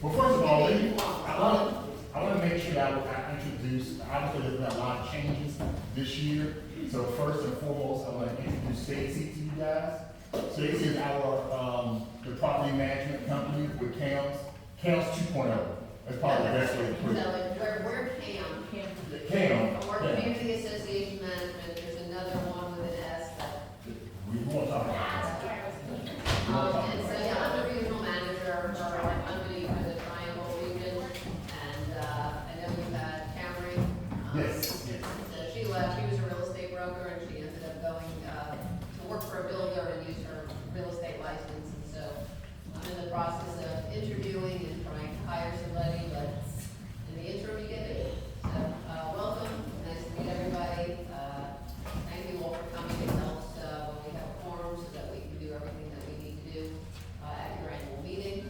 Well, first of all, I want to make sure that I introduce, obviously there's been a lot of changes this year. So first and foremost, I want to introduce Stacy to you guys. Stacy is our, the property management company with CAMS 2.0. That's probably the best way to put it. We're CAM. CAM. We're Community Association Management. There's another one with an S that. We won't talk about that. And so, yeah, I'm the regional manager for our company for the Triangle region. And, I know we've had Cameron. Yes, yes. So she left, she was a real estate broker and she ended up going, to work for a builder and use her real estate license. And so I'm in the process of interviewing and trying to hire somebody, but in the interim, you get it. So, welcome, nice to meet everybody. Thank you all for coming. It helps, when we have a forum so that we can do everything that we need to do, at your annual meeting.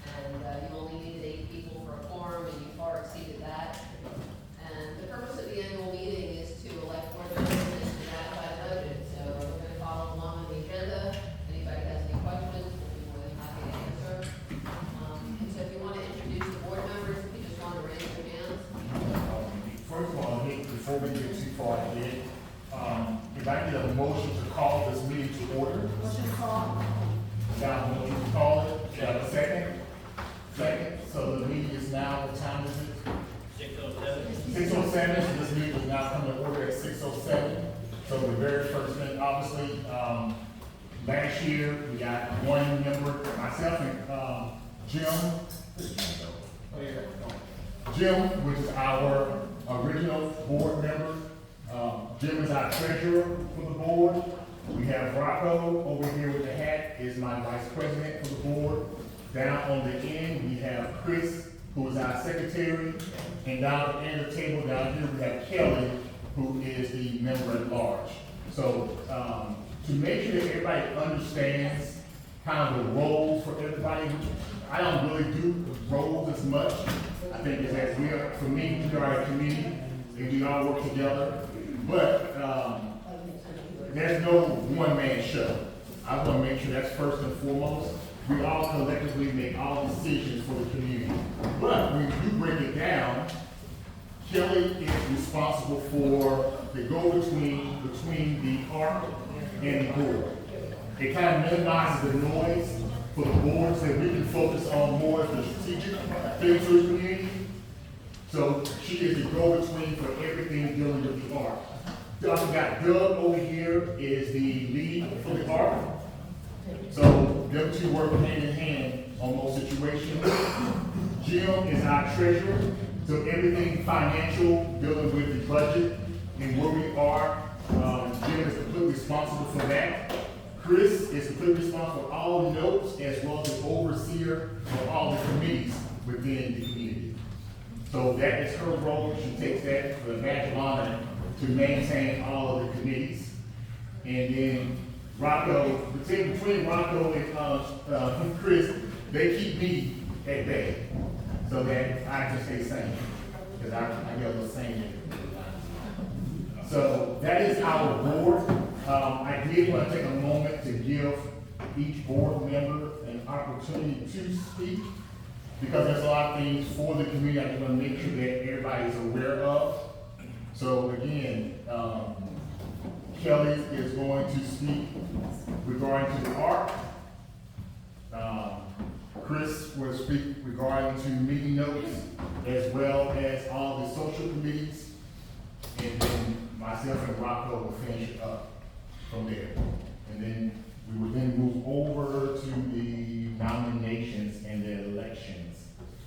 And, you only needed 8 people for a forum and you far exceeded that. And the purpose of the annual meeting is to elect board members and to ratify the budget. So we're going to follow along on the agenda. If anybody has any questions, we'll be more than happy to answer. And so if you want to introduce the board members, if you just want to raise your hands. First of all, before we get too far ahead, if I get a motion to call this meeting to order. Motion call. Got a motion to call it. Got a second? Second. So the meeting is now, what time is it? 6:07. So this meeting is now coming to order at 6:07. So the very first thing, obviously, last year we got one member, myself and Jim, which is our original board member. Jim is our treasurer for the board. We have Rocco over here with the hat, is my vice president for the board. Down on the end, we have Chris, who is our secretary. And down at the end of the table down here, we have Kelly, who is the member at large. So, to make sure that everybody understands kind of the roles for everybody, which I don't really do roles as much. I think it's as we are, for me, we are a committee and we all work together. But, there's no one-man show. I want to make sure that's first and foremost. We all collectively make all decisions for the community. But when you break it down, Kelly is responsible for the go-between between the park and the board. It kind of minimizes the noise for the board so that we can focus on more of the strategic things for the community. So she is the go-between for everything dealing with the park. We also got Doug over here is the lead for the park. So them two work hand in hand on most situations. Jim is our treasurer, so everything financial dealing with the budget and where we are, Jim is completely responsible for that. Chris is completely responsible for all the notes as well as the overseer of all the committees within the community. So that is her role. She takes that for the badge of honor to maintain all of the committees. And then Rocco, between Rocco and Chris, they keep me at bay so that I can stay sane, because I get a little sane. So that is our board. I did want to take a moment to give each board member an opportunity to speak, because there's a lot of things for the community I want to make sure that everybody's aware of. So again, Kelly is going to speak regarding to the ARC. Chris will speak regarding to meeting notes, as well as all the social committees. And then myself and Rocco will finish it up from there. And then we will then move over to the nominations and the elections.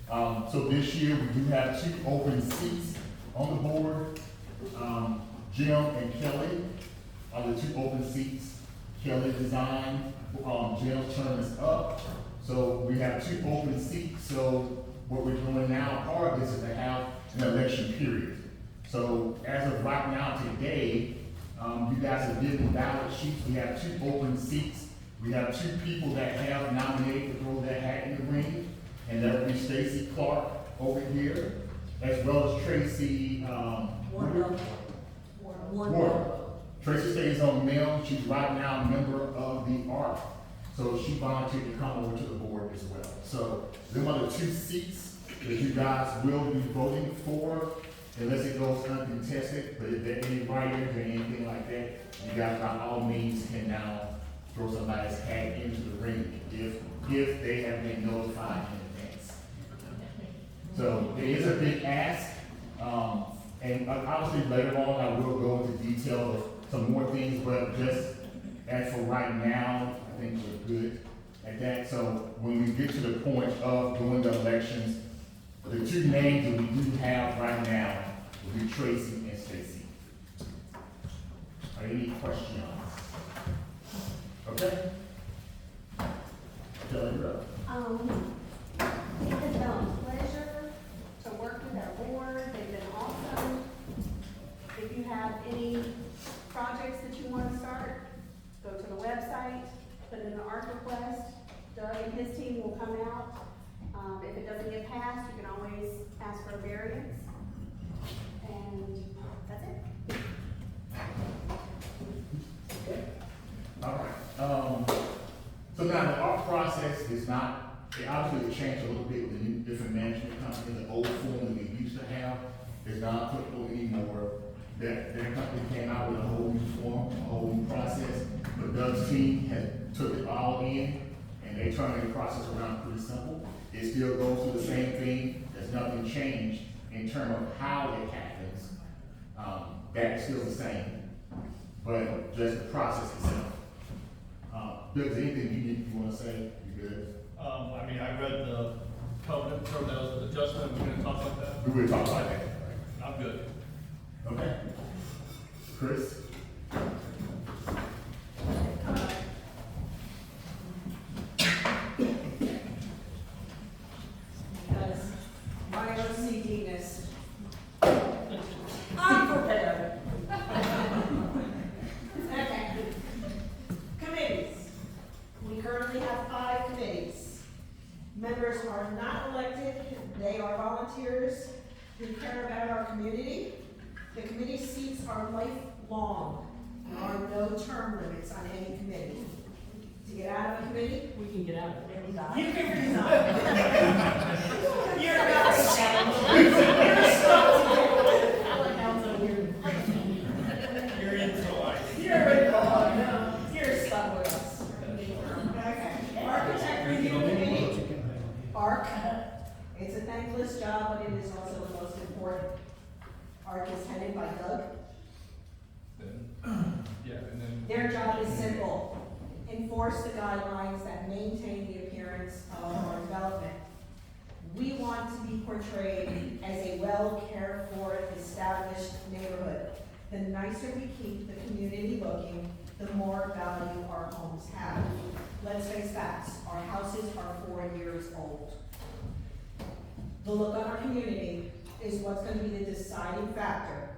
So this year, we do have 2 open seats on the board. Jim and Kelly are the 2 open seats. Kelly resigned, Jim's term is up. So we have 2 open seats. So what we're doing now, part of this is to have an election period. So as of right now today, you guys have given ballot sheets. We have 2 open seats. We have 2 people that have nominated to throw their hat in the ring, and that would be Stacy Clark over here, as well as Tracy, Ward. Tracy stays on mail. She's right now a member of the ARC. So she volunteered to come over to the board as well. So them are the 2 seats that you guys will be voting for, unless it goes uncontested. But if there are any writers or anything like that, you guys by all means can now throw somebody's hat into the ring if they have been notified in advance. So it is a big ask. And obviously later on I will go into detail of some more things, but just as for right now, I think we're good at that. So when we get to the point of doing the elections, the 2 names that we do have right now will be Tracy and Stacy. Are there any questions? Okay? Kelly, you're up. It has been a pleasure to work with our board. They've been awesome. If you have any projects that you want to start, go to the website, put in an ARC request. Doug and his team will come out. If it doesn't get passed, you can always ask for a variance. And that's it. Okay. All right. So now the ARC process is not, it obviously changed a little bit with the new different management company. The old form that we used to have is not applicable anymore. Their company came out with a whole new form, a whole new process. But Doug's team had took it all in, and they turned the process around pretty simple. It still goes through the same thing. There's nothing changed in terms of how it happens. That is still the same, but just the process itself. Bill, is there anything you want to say? You good? I mean, I read the covenant, so that was an adjustment. We're gonna talk about that. We will talk about that. I'm good. Okay. Chris? Because my OCD-ness, I'm prepared. Okay. Committees. We currently have 5 committees. Members are not elected, they are volunteers who care about our community. The committee seats are lifelong. There are no term limits on any committee. To get out of a committee, We can get out of it. you can resign. You're not You're stuck. You're in for life. You're stuck with us. Okay. Architect Review Committee. ARC. It's a thankless job, but it is also the most important. ARC is headed by Doug. Yeah, and then. Their job is simple. Enforce the guidelines that maintain the appearance of our development. We want to be portrayed as a well-cared-for, established neighborhood. The nicer we keep the community looking, the more value our homes have. Let's face facts, our houses are 4 years old. The look on our community is what's going to be the deciding factor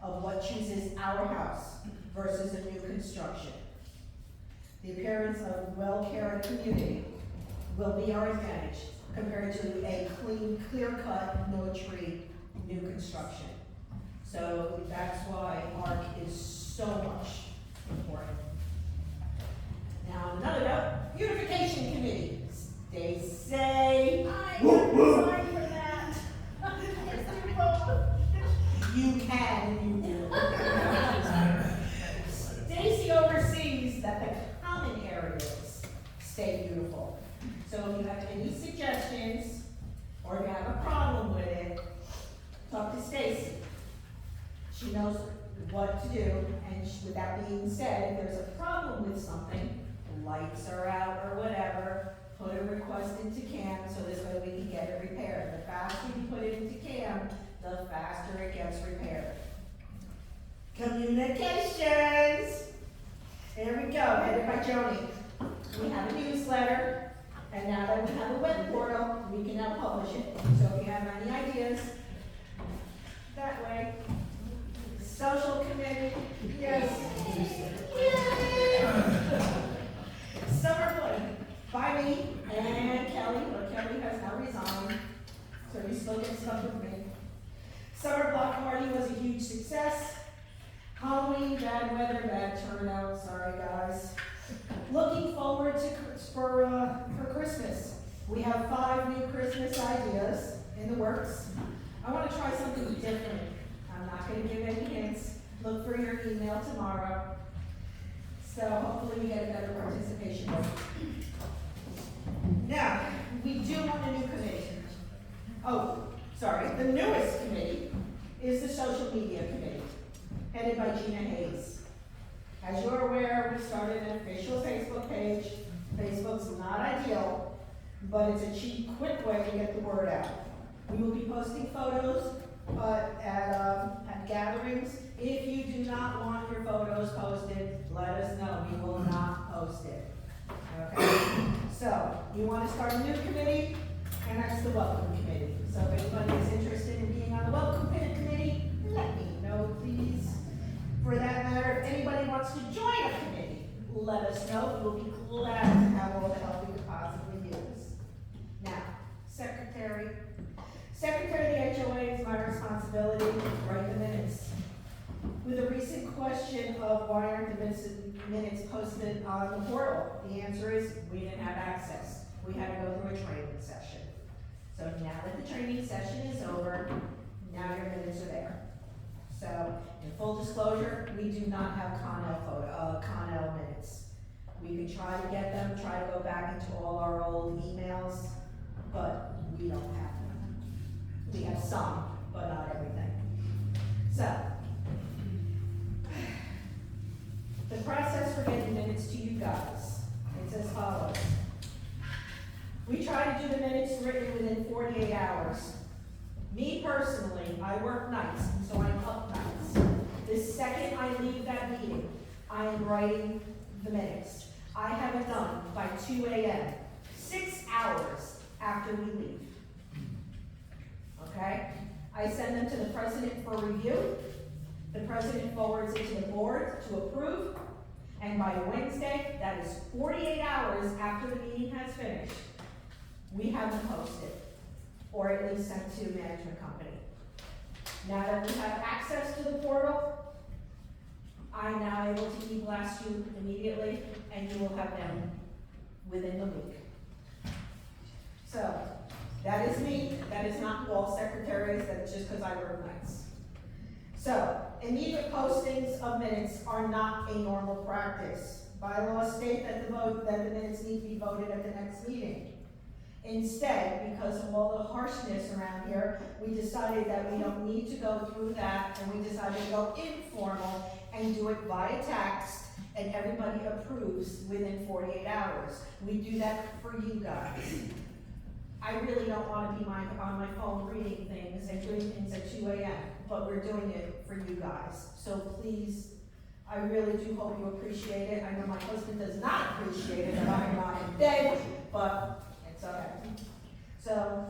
of what chooses our house versus a new construction. The appearance of well-cared community will be our advantage compared to a clean, clear-cut, no-tree, new construction. So that's why ARC is so much important. Now, on another note, beautification committee. Stacey. I resigned from that. You can, and you do. Stacy oversees that the common areas stay beautiful. So if you have any suggestions, or if you have a problem with it, talk to Stacy. She knows what to do, and with that being said, if there's a problem with something, lights are out or whatever, put a request into CAM so this way we can get it repaired. The faster you put it into CAM, the faster it gets repaired. Communications. There we go, headed by Joni. We have a newsletter, and now that we have a web portal, we can now publish it. So if you have any ideas, that way. Social committee, yes. Summer play by me and Kelly, but Kelly has now resigned, so we still get stuff with me. Summer block party was a huge success. Halloween, bad weather, bad turnout, sorry guys. Looking forward to for Christmas. We have 5 new Christmas ideas in the works. I want to try something different. I'm not going to give any hints. Look for your email tomorrow. So hopefully we get a better participation rate. Now, we do want a new committee. Oh, sorry, the newest committee is the social media committee, headed by Gina Hayes. As you're aware, we started an official Facebook page. Facebook's not ideal, but it's a cheap, quick way to get the word out. We will be posting photos at gatherings. If you do not want your photos posted, let us know. We will not post it. Okay? So, you want to start a new committee, and that's the welcome committee. So if anybody is interested in being on the welcome committee, let me know, please. For that matter, if anybody wants to join a committee, let us know. We'll be glad to have all the help we could possibly use. Now, secretary. Secretary of the HOA is my responsibility to write the minutes. With the recent question of why aren't the minutes posted on the portal, the answer is we didn't have access. We had to go through a training session. So now that the training session is over, now your minutes are there. So, in full disclosure, we do not have Connell minutes. We could try to get them, try to go back into all our old emails, but we don't have them. We have some, but not everything. So, the process for getting minutes to you guys, it's as follows. We try to do the minutes written within 48 hours. Me personally, I work nights, so I'm up nights. The second I leave that meeting, I am writing the minutes. I have it done by 2 a.m., 6 hours after we leave. Okay? I send them to the president for review. The president forwards it to the board to approve. And by Wednesday, that is 48 hours after the meeting has finished, we have them posted, or at least sent to management company. Now that we have access to the portal, I'm now able to e-blast you immediately, and you will have them within the week. So, that is me. That is not all secretaries. That's just because I work nights. So, immediate postings of minutes are not a normal practice. Bylaws state that the minutes need to be voted at the next meeting. Instead, because of all the harshness around here, we decided that we don't need to go through that, and we decided to go informal and do it via text, and everybody approves within 48 hours. We do that for you guys. I really don't want to be on my phone reading things and doing things at 2 a.m., but we're doing it for you guys. So please, I really do hope you appreciate it. I know my husband does not appreciate it, that I'm not in bed, but it's okay. So,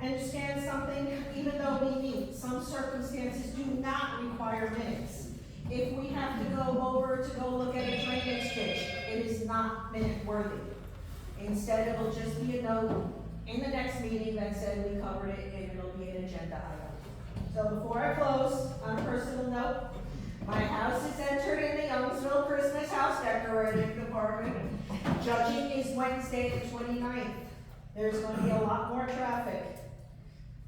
understand something, even though we meet, some circumstances do not require minutes. If we have to go over to go look at a drainage ditch, it is not minute worthy. Instead, it will just be a note in the next meeting that said we covered it, and it'll be an agenda item. So before I close, on a personal note, My house is entered in the Youngsville Christmas house decorating department. Judging is Wednesday the 29th. There's gonna be a lot more traffic.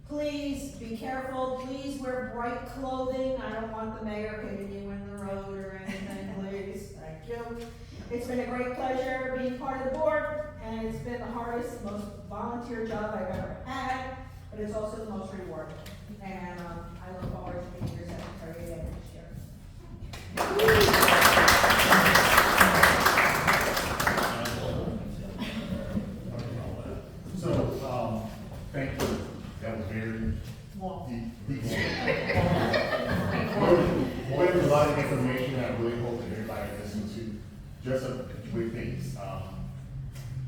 Please be careful, please wear bright clothing. I don't want the mayor hitting you in the road or anything, please. Thank you. It's been a great pleasure being part of the board, and it's been the hardest, most volunteer job I've ever had, but it's also the most rewarding. And I look forward to being your secretary again next year. So, thank you. That was very deep. Boy, there's a lot of information I really hope that everybody listens to. Just a quick things. Probably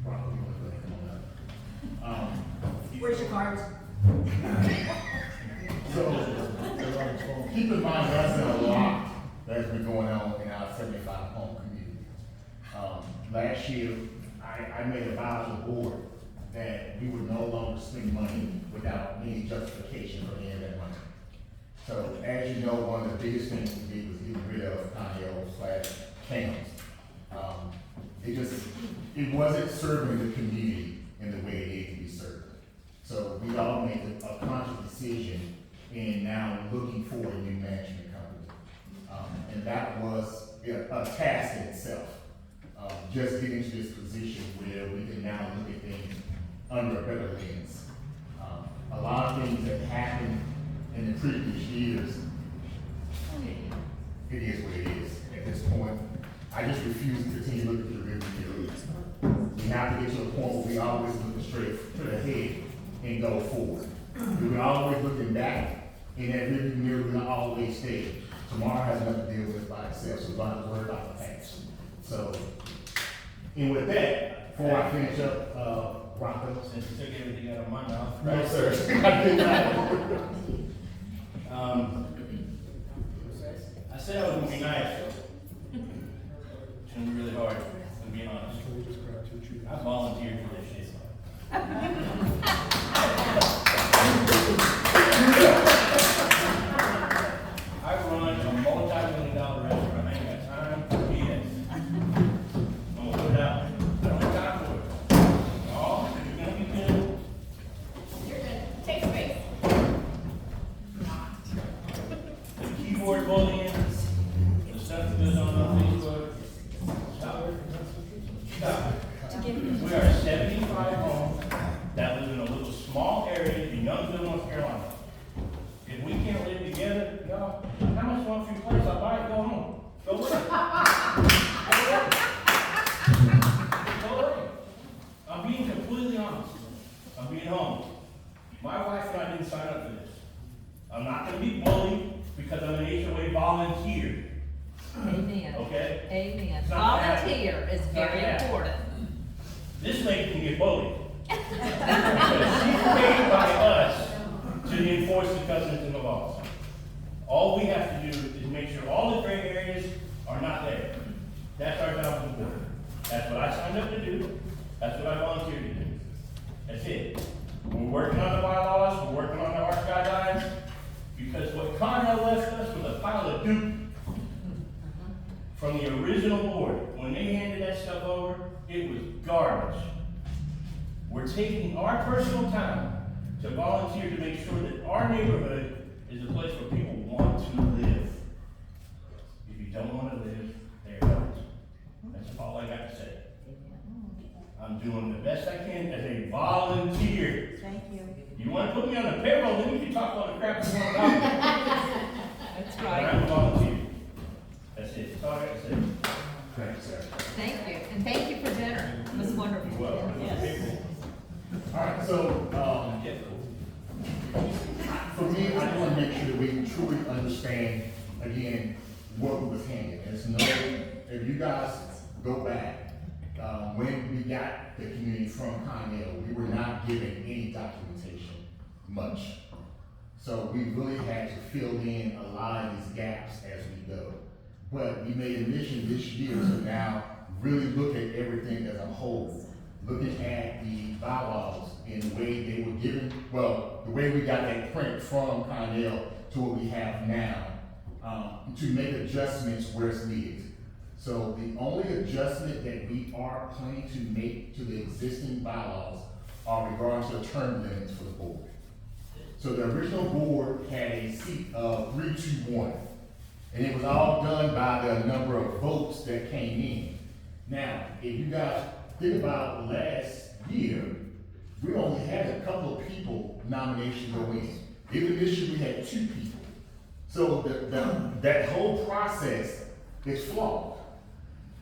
come on up. Where's your cards? So, keep in mind, that's been a lot that's been going on in our 75 home community. Last year, I made a vow to the board that we would no longer spend money without any justification for any of that money. So, as you know, one of the biggest things we did was get rid of Conneaut/Cams. It wasn't serving the community in the way it needed to be served. So we all made a conscious decision in now looking for a new management company. And that was a task in itself. Just getting to this position where we can now look at things under a better lens. A lot of things that happened in the previous years, it is what it is at this point. I just refuse to continue looking through the rearview mirror. We have to get to a point where we always look straight to the head and go forward. We're always looking back in that rearview mirror, we're always stay. Tomorrow has enough to deal with by itself, so we don't have to worry about the past. So, and with that, before I finish up, Rocco. Since you took everything out of my mouth. No, sir. I did not. I said I was gonna be nice. It's gonna be really hard, to be honest. I volunteered for this shit. I run a multi-million-dollar restaurant. I ain't got time for BS. I'm gonna put it out. I don't have time for it. Oh, you're gonna be good. You're good. Take space. The keyboard bullying, the stuff that goes on Facebook. Stop it. Stop it. We are 75 homes that live in a little small area in Youngsville, North Carolina. If we can't live together, y'all, how much want for your place? I'll buy it, go home. Go away. Go away. I'm being completely honest. I'm being home. My wife and I didn't sign up for this. I'm not gonna be bullied because I'm an HOA volunteer, Amen. okay? Amen. It's not gonna happen. Volunteer is It's not very gonna happen. important. This lady can get bullied. Because she's paid by us to enforce the covenants and the laws. All we have to do is make sure all the gray areas are not there. That's our job as a board. That's what I signed up to do. That's what I volunteered to do. That's it. We're working on the bylaws, we're working on the ARC guidelines, because what Conrail left us was a pile of goop from the original board. When they handed that stuff over, it was garbage. We're taking our personal time to volunteer to make sure that our neighborhood is a place where people want to live. If you don't want to live, there it goes. That's all I got to say. I'm doing the best I can as a volunteer. Thank you. You want to put me on the payroll, then you can talk all the crap you want about me. That's But right. I'm a volunteer. That's it. That's all I got to say. Thanks, sir. Thank you. And thank you for dinner. It was wonderful. You're welcome. Yes. All right, so, for me, I just want to make sure that we truly understand, again, what was handed. There's no, if you guys go back, when we got the community from Conneaut, we were not given any documentation, much. So we really had to fill in a lot of these gaps as we go. But we made a mission this year to now really look at everything as a whole, looking at the bylaws in the way they were given, well, the way we got that print from Conneaut to what we have now, to make adjustments where it's needed. So the only adjustment that we are planning to make to the existing bylaws are regarding to the term limits for the board. So the original board had a seat of 3-2-1, and it was all done by the number of votes that came in. Now, if you guys think about last year, we only had a couple of people nomination go in. Even this year, we had 2 people. So that whole process is flawed.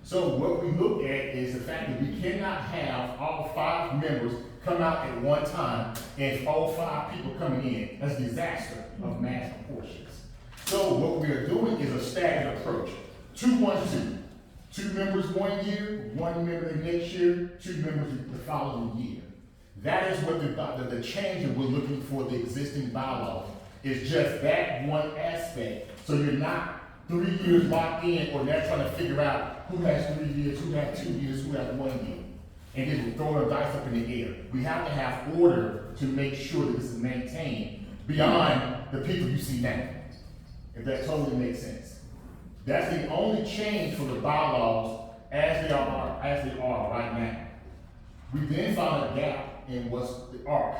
So what we look at is the fact that we cannot have all 5 members come out at one time and all 5 people coming in. That's a disaster of mass proportions. So what we are doing is a staggered approach. 2-1-2. 2 members one year, 1 member the next year, 2 members the following year. That is what the change that we're looking for the existing bylaws is just that one aspect. So you're not 3 years locked in, or they're trying to figure out who has 3 years, who has 2 years, who has 1 year. And then we're throwing a dice up in the air. We have to have order to make sure that this is maintained beyond the people you see now. If that totally makes sense. That's the only change for the bylaws as they are right now. We then found a gap in what's the arc.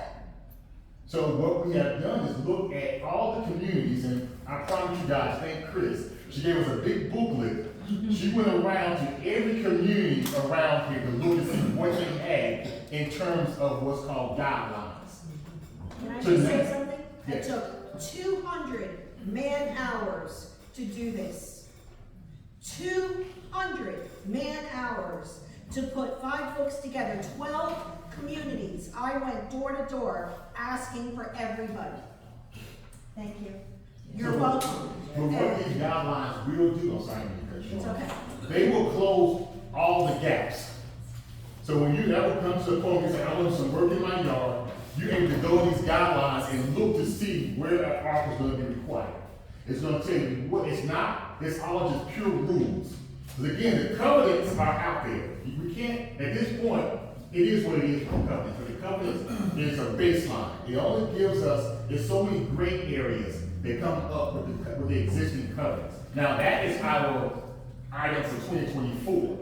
So what we have done is look at all the communities, and I promise you guys, thank Chris, she gave us a big booklet. She went around to every community around here to look and see what they had in terms of what's called guidelines. Can I So just say now- something? It Yes. took 200 man-hours to do this. 200 man-hours to put 5 books together, 12 communities. I went door to door asking for everybody. Thank you. You're So- welcome. But what these guidelines will do, I'm sorry, because It's okay. they will close all the gaps. So when you ever come to the point and say, I want some work in my yard, you're able to go to these guidelines and look to see where that arc is gonna be required. It's gonna tell you what, it's all just pure rules. Because again, the covenants are out there. We can't, at this point, it is what it is for the covenant. But the covenant is a baseline. It only gives us, there's so many gray areas that come up with the existing covenants. Now, that is our item for 2024.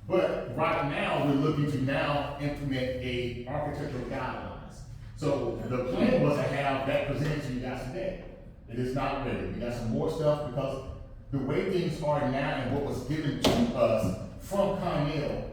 But right now, we're looking to now implement a architectural guidelines. So the plan was to have that presented to you guys today. It is not ready. We got some more stuff because the way things are now and what was given to us from Connell,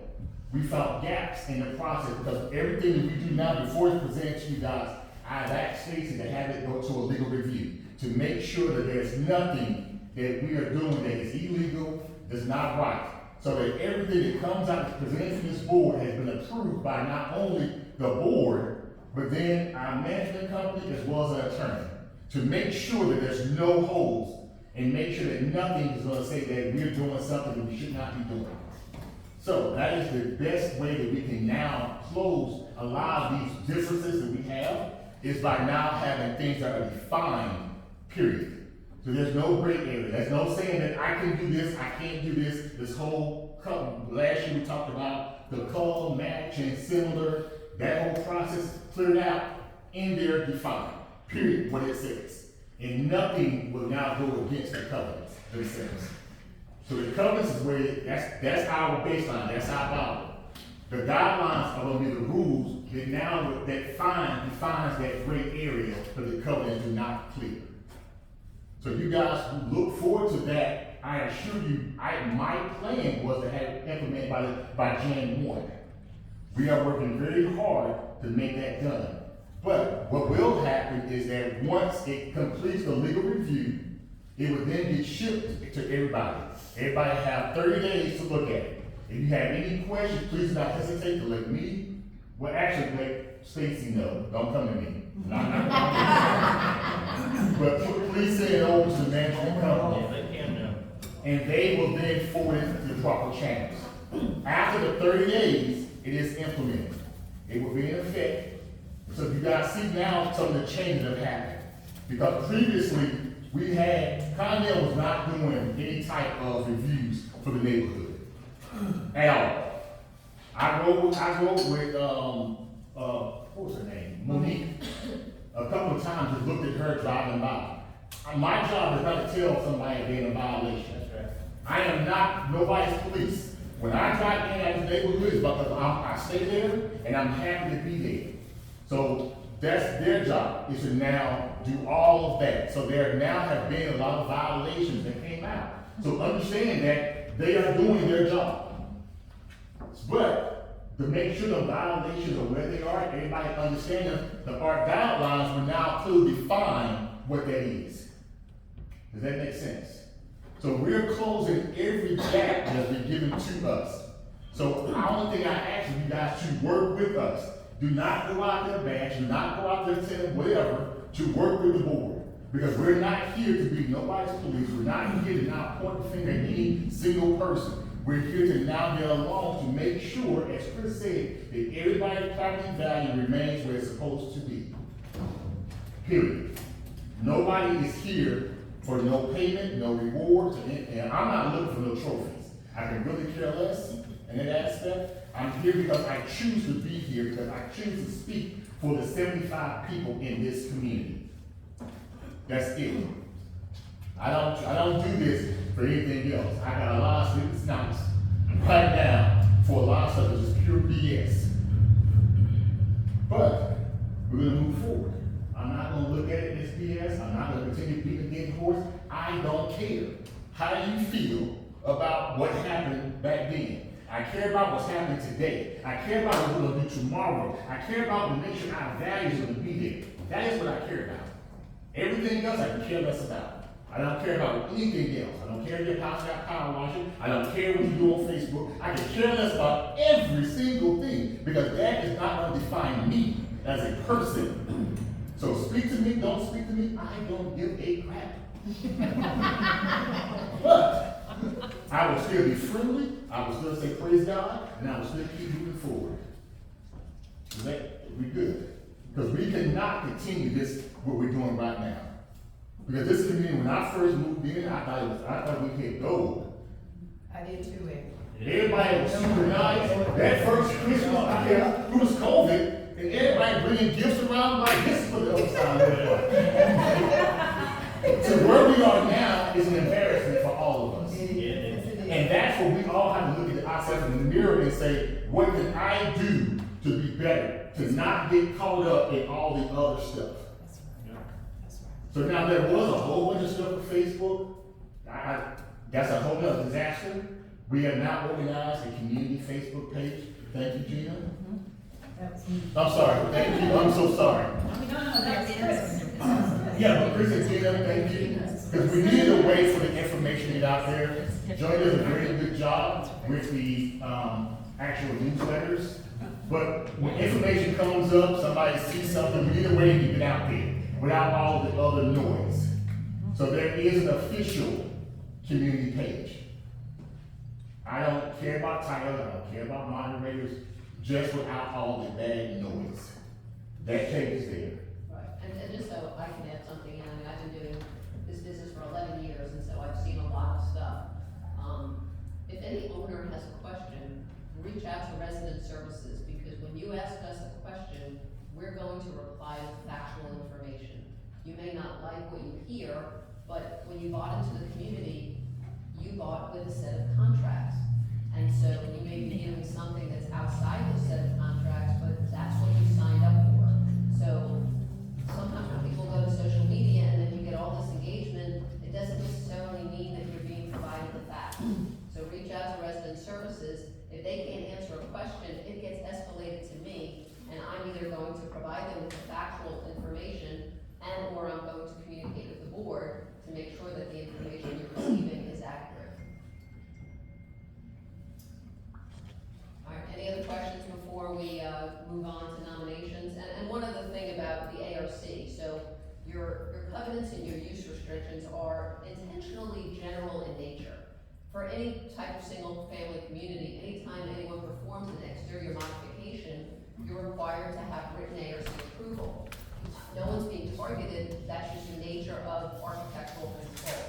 we found gaps in the process because everything that we do now before it's presented to you guys, I've asked Stacy to have it go to a legal review to make sure that there's nothing that we are doing that is illegal, that's not right. So that everything that comes out that's presented to this board has been approved by not only the board, but then our management company as well as an attorney. To make sure that there's no holes and make sure that nothing is gonna say that we're doing something that we should not be doing. So that is the best way that we can now close a lot of these differences that we have is by now having things that are defined, period. So there's no gray area. There's no saying that I can do this, I can't do this. This whole, last year we talked about the color, match, and similar. That whole process cleared out in there defined, period, what it says. And nothing will now go against the covenants themselves. So the covenants is where, that's our baseline, that's our Bible. The guidelines are gonna be the rules that now, that defines that gray area for the covenants do not clear. So you guys who look forward to that, I assure you, my plan was to have it implemented by Jan 1. We are working very hard to make that done. But what will happen is that once it completes the legal review, it would then get shipped to everybody. Everybody have 30 days to look at it. If you have any questions, please do not hesitate to let me, well actually let Stacy know, don't come to me. But please send it over to the management company. Yeah, they can now. And they will then forward it to the proper channels. After the 30 days, it is implemented. It will be in effect. So you guys see now some of the changes that have happened. Because previously, we had, Connell was not doing any type of reviews for the neighborhood. At all. I rode with, what was her name? Monique. A couple of times, just looked at her driving by. My job is not to tell somebody they're in a violation. That's right. I am not nobody's police. When I drive in at the neighborhood, it's because I stay there and I'm happy to be there. So that's their job, is to now do all of that. So there now have been a lot of violations that came out. So understand that they are doing their job. But to make sure the violations are where they are, everybody understand our guidelines will now clearly define what that is. Does that make sense? So we're closing every gap that's been given to us. So the only thing I ask you guys to work with us. Do not go out there bash, do not go out there telling whatever, to work with the board. Because we're not here to be nobody's police, we're not here to now point the finger at any single person. We're here to now get along to make sure, as Chris said, that everybody's property value remains where it's supposed to be. Period. Nobody is here for no payment, no rewards, and I'm not looking for no trophies. I can really care less in that aspect. I'm here because I choose to be here, because I choose to speak for the 75 people in this community. That's it. I don't do this for anything else. I got a lot of sleepless nights right now for a lot of stuff that's just pure BS. But we're gonna move forward. I'm not gonna look at it as BS. I'm not gonna continue beating the dead horse. I don't care. How do you feel about what happened back then? I care about what's happening today. I care about what we're gonna do tomorrow. I care about to make sure our values are gonna be there. That is what I care about. Everything else I can care less about. I don't care about anything else. I don't care if your house got power washing. I don't care what you do on Facebook. I can care less about every single thing, because that is not gonna define me as a person. So speak to me, don't speak to me, I don't give a crap. But I will still be friendly, I will still say praise God, and I will still keep moving forward. Is that, we good? Because we cannot continue this, what we're doing right now. Because this community, when I first moved in, I thought we hit gold. I did too, Ed. Everybody was super nice. That first Christmas, it was COVID, and everybody bringing gifts around like this is what the other side looked like. So where we are now is an embarrassment for all of us. And that's what we all have to look at ourselves in the mirror and say, what can I do to be better? To not get caught up in all the other stuff. So now there was a whole bunch of stuff on Facebook. That's a whole other disaster. We have now organized a community Facebook page. Thank you, Gina. I'm sorry. Thank you. I'm so sorry. No, that's Chris. Yeah, but Chris and Gina, thank you. Because we needed a way for the information to get out there. Joey does a very good job with the actual newsletters. But when information comes up, somebody sees something, we need a way to get it out there without all the other noise. So there is an official community page. I don't care about titles, I don't care about moderators, just without all the bad noise. That page is there. Right, and just so I can add something in, I mean, I've been doing this business for 11 years, and so I've seen a lot of stuff. If any owner has a question, reach out to resident services, because when you ask us a question, we're going to reply with factual information. You may not like what you hear, but when you bought into the community, you bought with a set of contracts. And so you may be doing something that's outside the set of contracts, but that's what you signed up for. So sometimes when people go to social media and then you get all this engagement, it doesn't necessarily mean that you're being provided the facts. So reach out to resident services. If they can't answer a question, it gets escalated to me, and I'm either going to provide them with the factual information and or I'm going to communicate with the board to make sure that the information you're receiving is accurate. All right, any other questions before we move on to nominations? And one other thing about the ARC, so your covenants and your use restrictions are intentionally general in nature. For any type of single-family community, anytime anyone performs an exterior modification, you're required to have written ARC approval. No one's being targeted, that's just the nature of architectural control.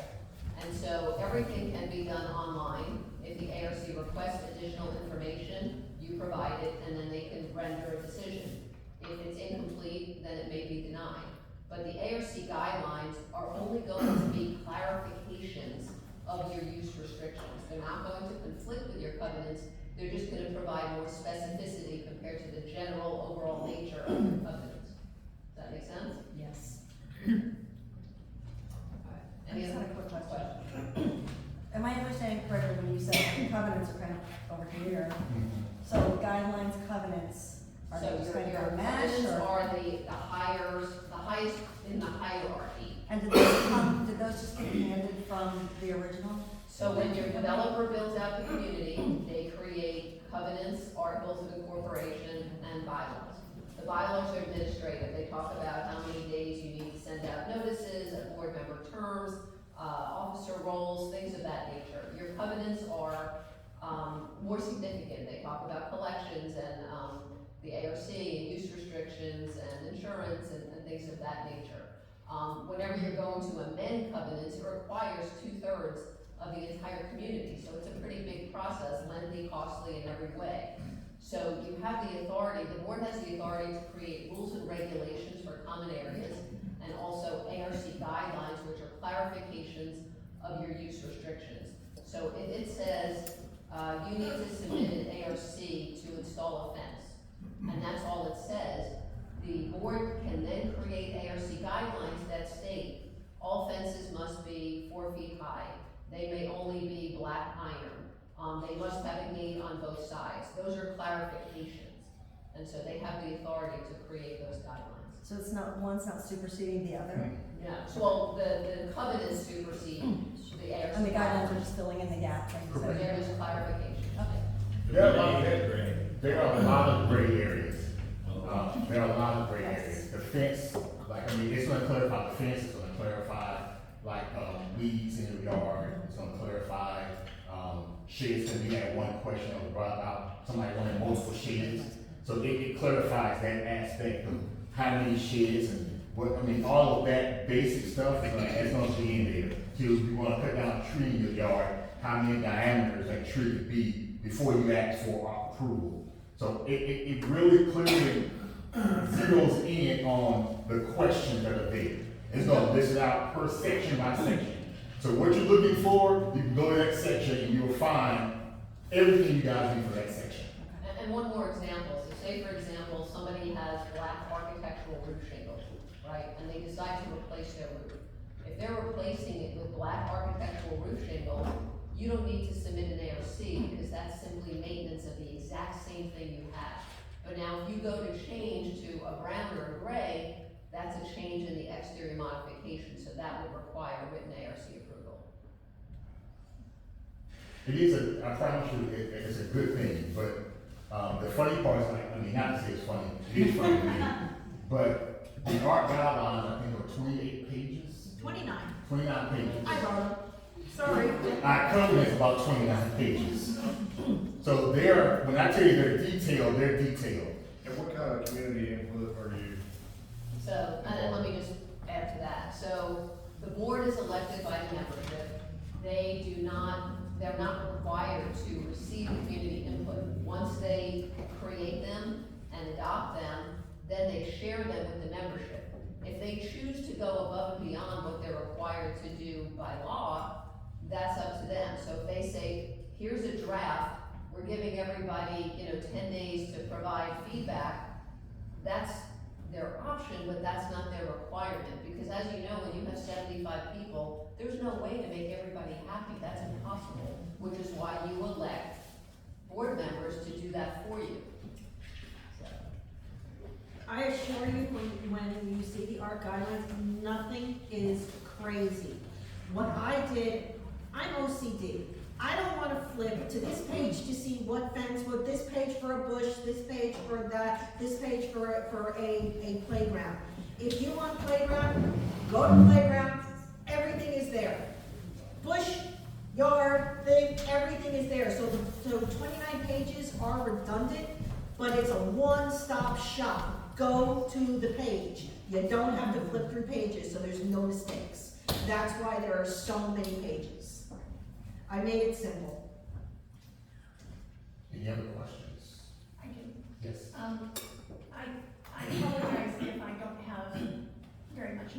And so everything can be done online. If the ARC requests additional information, you provide it, and then they can render a decision. If it's incomplete, then it may be denied. But the ARC guidelines are only going to be clarifications of your use restrictions. They're not going to conflict with your covenants, they're just gonna provide more specificity compared to the general overall nature of your covenants. Does that make sense? Yes. Any I just other had a quick question. questions? Am I understanding correctly when you said the covenants are kind of over here? So guidelines, covenants, are So they just your, kind your of a mash covenants or? are the highest in the hierarchy. And did those just get handed from the original? So when your developer builds out the community, they create covenants, articles of incorporation, and bylaws. The bylaws are administrative, they talk about how many days you need to send out notices, board member terms, officer roles, things of that nature. Your covenants are, more significant, they talk about collections and, the ARC, and use restrictions, and insurance, and things of that nature. Whenever you're going to amend covenants, it requires 2/3 of the entire community, so it's a pretty big process, lengthy, costly in every way. So you have the authority, the board has the authority to create rules and regulations for common areas, and also ARC guidelines, which are clarifications of your use restrictions. So if it says, you need to submit an ARC to install a fence, and that's all it says, the board can then create ARC guidelines that state all fences must be 4 feet high. They may only be black iron. They must have a gate on both sides. Those are clarifications. And so they have the authority to create those guidelines. So it's not, one's not superseding the other? No, so, well, the covenants supersede the ARC. And the guidelines are just filling in the gap, like you So said? there is clarification. Okay. There are a lot of gray areas. There are a lot of gray areas. The fence, like, I mean, it's gonna clarify the fence, it's gonna clarify, like, weeds in your yard, it's gonna clarify, sheds, and we had one question that was brought about, somebody wanted multiple sheds. So it clarifies that aspect of how many sheds and what, I mean, all of that basic stuff is gonna be in there. So if you wanna cut down a tree in your yard, how many diameters that tree could be before you ask for approval. So it really clearly zeroes in on the questions that are there. It's gonna list it out per section by section. So what you're looking for, you can go to that section and you'll find everything you guys need for that section. And one more example, so say for example, somebody has black architectural roof shingles, right, and they decide to replace their roof. If they're replacing it with black architectural roof shingle, you don't need to submit an ARC, because that's simply maintenance of the exact same thing you have. But now if you go to change to a brown or a gray, that's a change in the exterior modification, so that would require written ARC approval. It is I promise you, it's a good thing, but, the funny part is like, I mean, not to say it's funny, it is funny to me, but the art guidelines, I think, are 28 pages, 29. 29 pages. I wrote them. Sorry. Our covenant's about 29 pages. So they're, when I tell you they're detailed, they're detailed. And what kind of community input are you? So, and let me just add to that, so the board is elected by the membership. They're not required to receive community input. Once they create them and adopt them, then they share them with the membership. If they choose to go above and beyond what they're required to do by law, that's up to them. So if they say, here's a draft, we're giving everybody, 10 days to provide feedback, that's their option, but that's not their requirement. Because as you know, when you have 75 people, there's no way to make everybody happy. That's impossible, which is why you elect board members to do that for you. I assure you, when you see the art guidelines, nothing is crazy. What I did, I'm OCD. I don't want to flip to this page to see what fence, what this page for a bush, this page for that, this page for a playground. If you want playground, go to playground, everything is there. Bush, yard, thing, everything is there. So 29 pages are redundant, but it's a one-stop shop. Go to the page. You don't have to flip through pages, so there's no mistakes. That's why there are so many pages. I made it simple. Any other questions? I do. Yes. I apologize if I don't have very much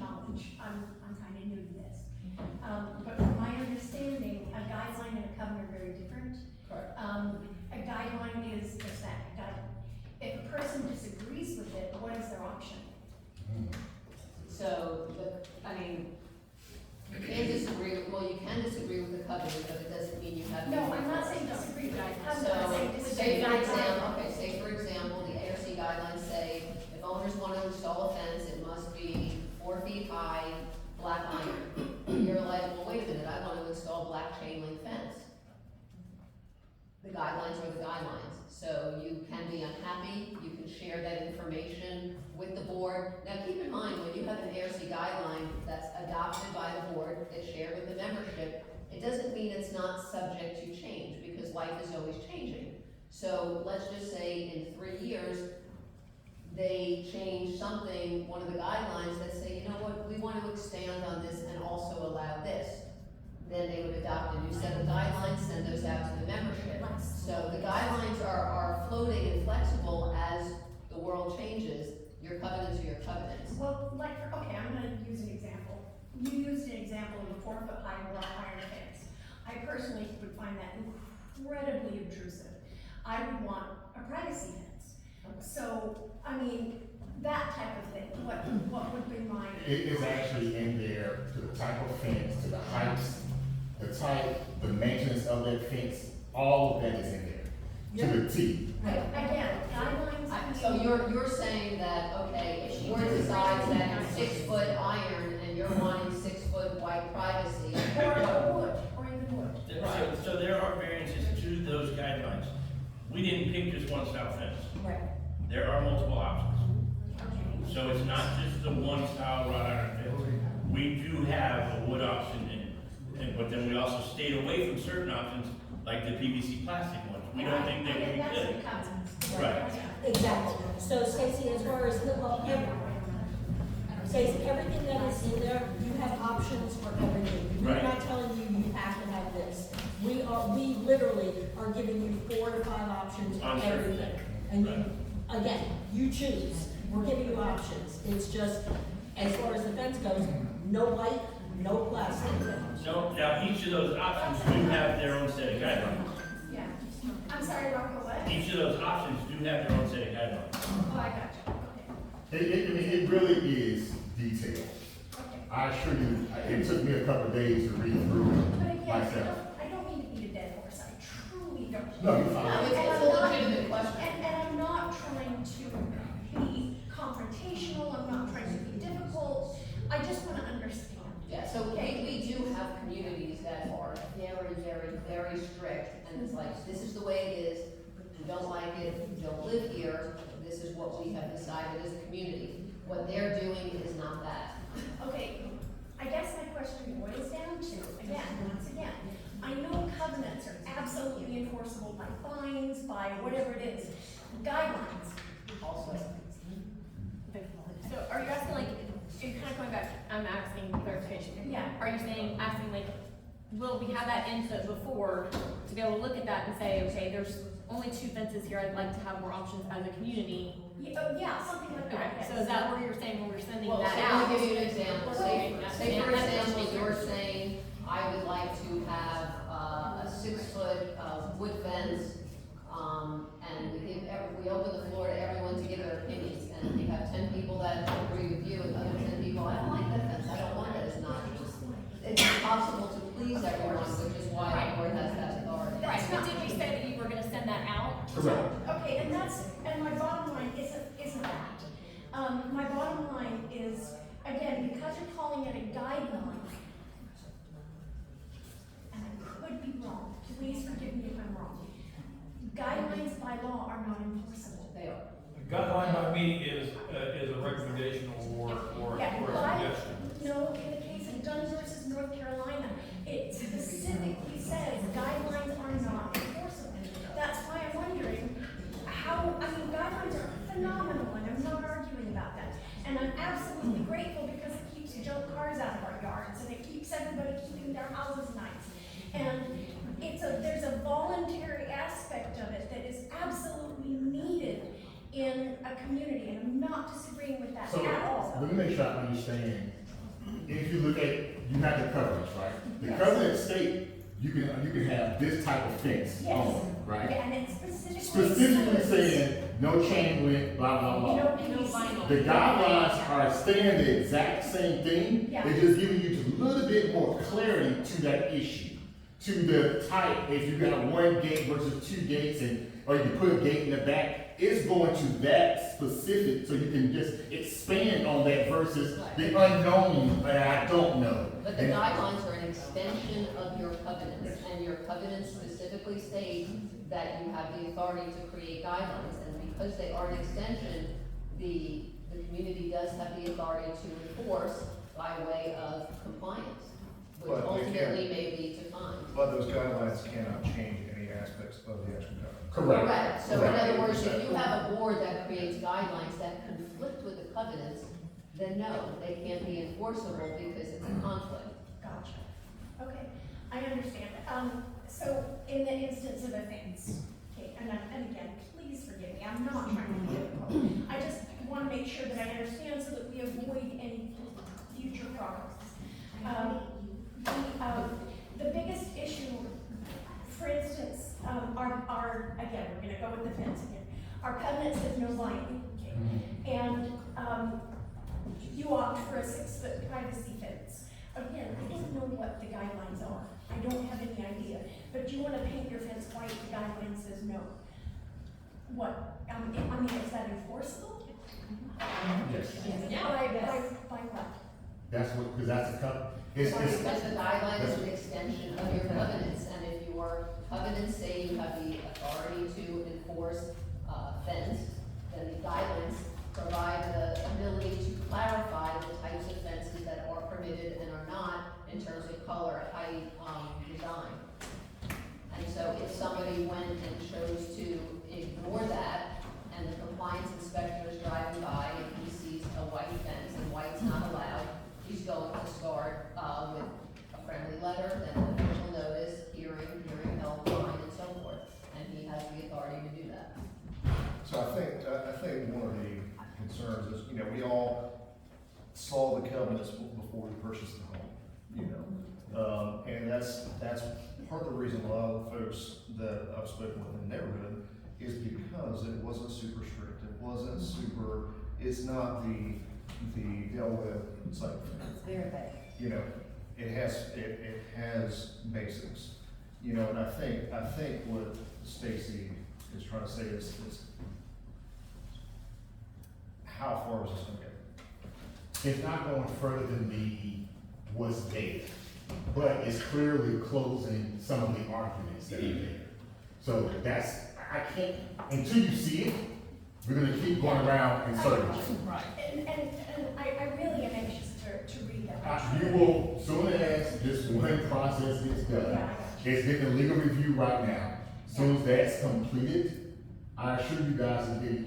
covenant, but it doesn't mean you have to. No, I'm not saying disagree, but I'm not So, saying disagree. say for example, okay, say for example, the ARC guidelines say, if owners want to install a fence, it must be 4 feet high, black iron. You're like, well, wait a minute, I want to install black chain link fence. The guidelines are the guidelines, so you can be unhappy, you can share that information with the board. Now, keep in mind, when you have an ARC guideline that's adopted by the board, it's shared with the membership, it doesn't mean it's not subject to change, because life is always changing. So let's just say in 3 years, they change something, one of the guidelines that say, you know what, we want to expand on this and also allow this. Then they would adopt a new set of guidelines, send those out to the membership. So the guidelines are floating and flexible as the world changes. Your covenants are your covenants. Well, like, okay, I'm gonna use an example. You used an example of a 4 foot high wrought iron fence. I personally would find that incredibly obtrusive. I would want a privacy fence. So, I mean, that type of thing, what would be my? It is actually in there to the type of fence, to the heights, the type, the maintenance of that fence, all of that is in there, to the T. Again, guidelines. So you're saying that, okay, if the board decides that it's 6 foot iron and you're wanting 6 foot white privacy. Or wood, or even wood. So there are variances to those guidelines. We didn't pick just one style fence. Right. There are multiple options. Okay. So it's not just the one style wrought iron fence. We do have a wood option but then we also stayed away from certain options, like the PVC plastic ones. We don't think they would be That's good. the covenants. Right. Exactly. So Stacy, as far as the, Stacy, everything that is in there, you have options for everything. We're Right. not telling you you have to have this. We literally are giving you 4 to 5 options for On certain everything. things. And you, again, you choose. We're giving you options. It's just, as far as the fence goes, no white, no plastic. No, now each of those options do have their own set of guidelines. Yeah. I'm sorry, Rocco, what? Each of those options do have their own set of guidelines. Oh, I got you, okay. I mean, it really is detailed. Okay. I assure you, it took me a couple of days to read through But it again, myself. I don't mean to beat a dead horse, I truly don't. No, you're No, fine. it's a legitimate question. And I'm not trying to be confrontational, I'm not trying to be difficult, I just wanna understand. Yeah, so we do have communities that are very, very, very strict, and it's like, this is the way it is, you don't like it, you don't live here, this is what we have decided as a community. What they're doing is not that. Okay, I guess my question boils down to, again, once again, I know covenants are absolutely enforceable by fines, by whatever it is, guidelines also. So are you asking like, you're kind of going back, I'm asking clarification. Yeah. Are you asking like, will we have that input before to be able to look at that and say, okay, there's only 2 fences here, I'd like to have more options as a community? Yeah, something like Okay, that. so is that where you're saying when we're sending Well, that so out? I'll give you an example. Say for Yeah. example, you're saying, I would like to have a 6 foot wood fence, and we open the floor to everyone to give their opinions. And we have 10 people that agree with you, and other 10 people, I don't like that fence, I don't want it, it's not. It's impossible to please everyone, which is why the board has that authority. Right, but did we say that you were gonna send that out? Correct. Okay, and my bottom line isn't that. My bottom line is, again, because you're calling it a guideline, and I could be wrong, please forgive me if I'm wrong. Guidelines by law are not enforceable. They are. A guideline by me is a recommendation or a Yeah, suggestion. no, in the case of Dunn versus North Carolina, it specifically says guidelines are not enforceable. That's why I'm wondering how, I mean, guidelines are phenomenal, and I'm not arguing about that. And I'm absolutely grateful because it keeps junk cars out of our yards, and it keeps everybody keeping their houses nice. And there's a voluntary aspect of it that is absolutely needed in a community, and I'm not disagreeing with that So, at all. let me make sure I understand. If you look at, you have the covenants, right? The Yes. covenant state, you can have this type of fence Yes. on, right? Yeah, and it's specifically. Specifically says saying, no chain link, blah, blah, You blah. don't PVC. The guidelines are saying the exact same thing, Yeah. they're just giving you just a little bit more clarity to that issue. to the type, if you got one gate versus two gates, or you can put a gate in the back, it's going to that specific, so you can just expand on that versus the unknown that I don't know. But the guidelines are an extension of your covenants, and your covenants specifically state that you have the authority to create guidelines, and because they are an extension, the community does have the authority to enforce by way of compliance, which But they ultimately may lead to fines. But those guidelines cannot change any aspects of the actual covenant. Correct. So in Correct. other words, if you have a board that creates guidelines that conflict with the covenants, then no, they can't be enforceable because it's a conflict. Gotcha. Okay, I understand. So in the instance of a fence, okay, and again, please forgive me, I'm not trying to be difficult. I just want to make sure that I understand so that we avoid any future problems. The biggest issue, for instance, our, again, we're gonna go with the fence again. Our covenant says no lighting, okay? And, you opt for a 6-foot privacy fence. Again, I don't know what the guidelines are. I don't have any idea. But you wanna paint your fence white, the guideline says no. What, I mean, is that enforceable? Yes. By what? That's what, because that's a Because the guideline is an extension of your covenants, and if your covenants say you have the authority to enforce fence, then the guidelines provide the ability to clarify the types of fences that are permitted and are not in terms of color, height, design. And so if somebody went and chose to ignore that, and the compliance inspector is driving by and he sees a white fence and white's not allowed, he's going to start with a friendly letter, then an official notice, hearing held, fine, and so forth. And he has the authority to do that. So I think one of the concerns is, we all saw the covenants before we purchased the home, and that's part of the reason a lot of the folks that I've spoken with in the neighborhood is because it wasn't super strict, it wasn't super, it's not the Delaware site. It's very vague. It has basics, and I think what Stacy is trying to say is how far is this gonna go? It's not going further than what's there, but it's clearly closing some of the arguments that are there. So I can't, until you see it, we're gonna keep going around in circles. Right. And I really am anxious to read that. You will, soon as this one process gets done, it's getting a legal review right now. Soon as that's completed, I assure you guys will get an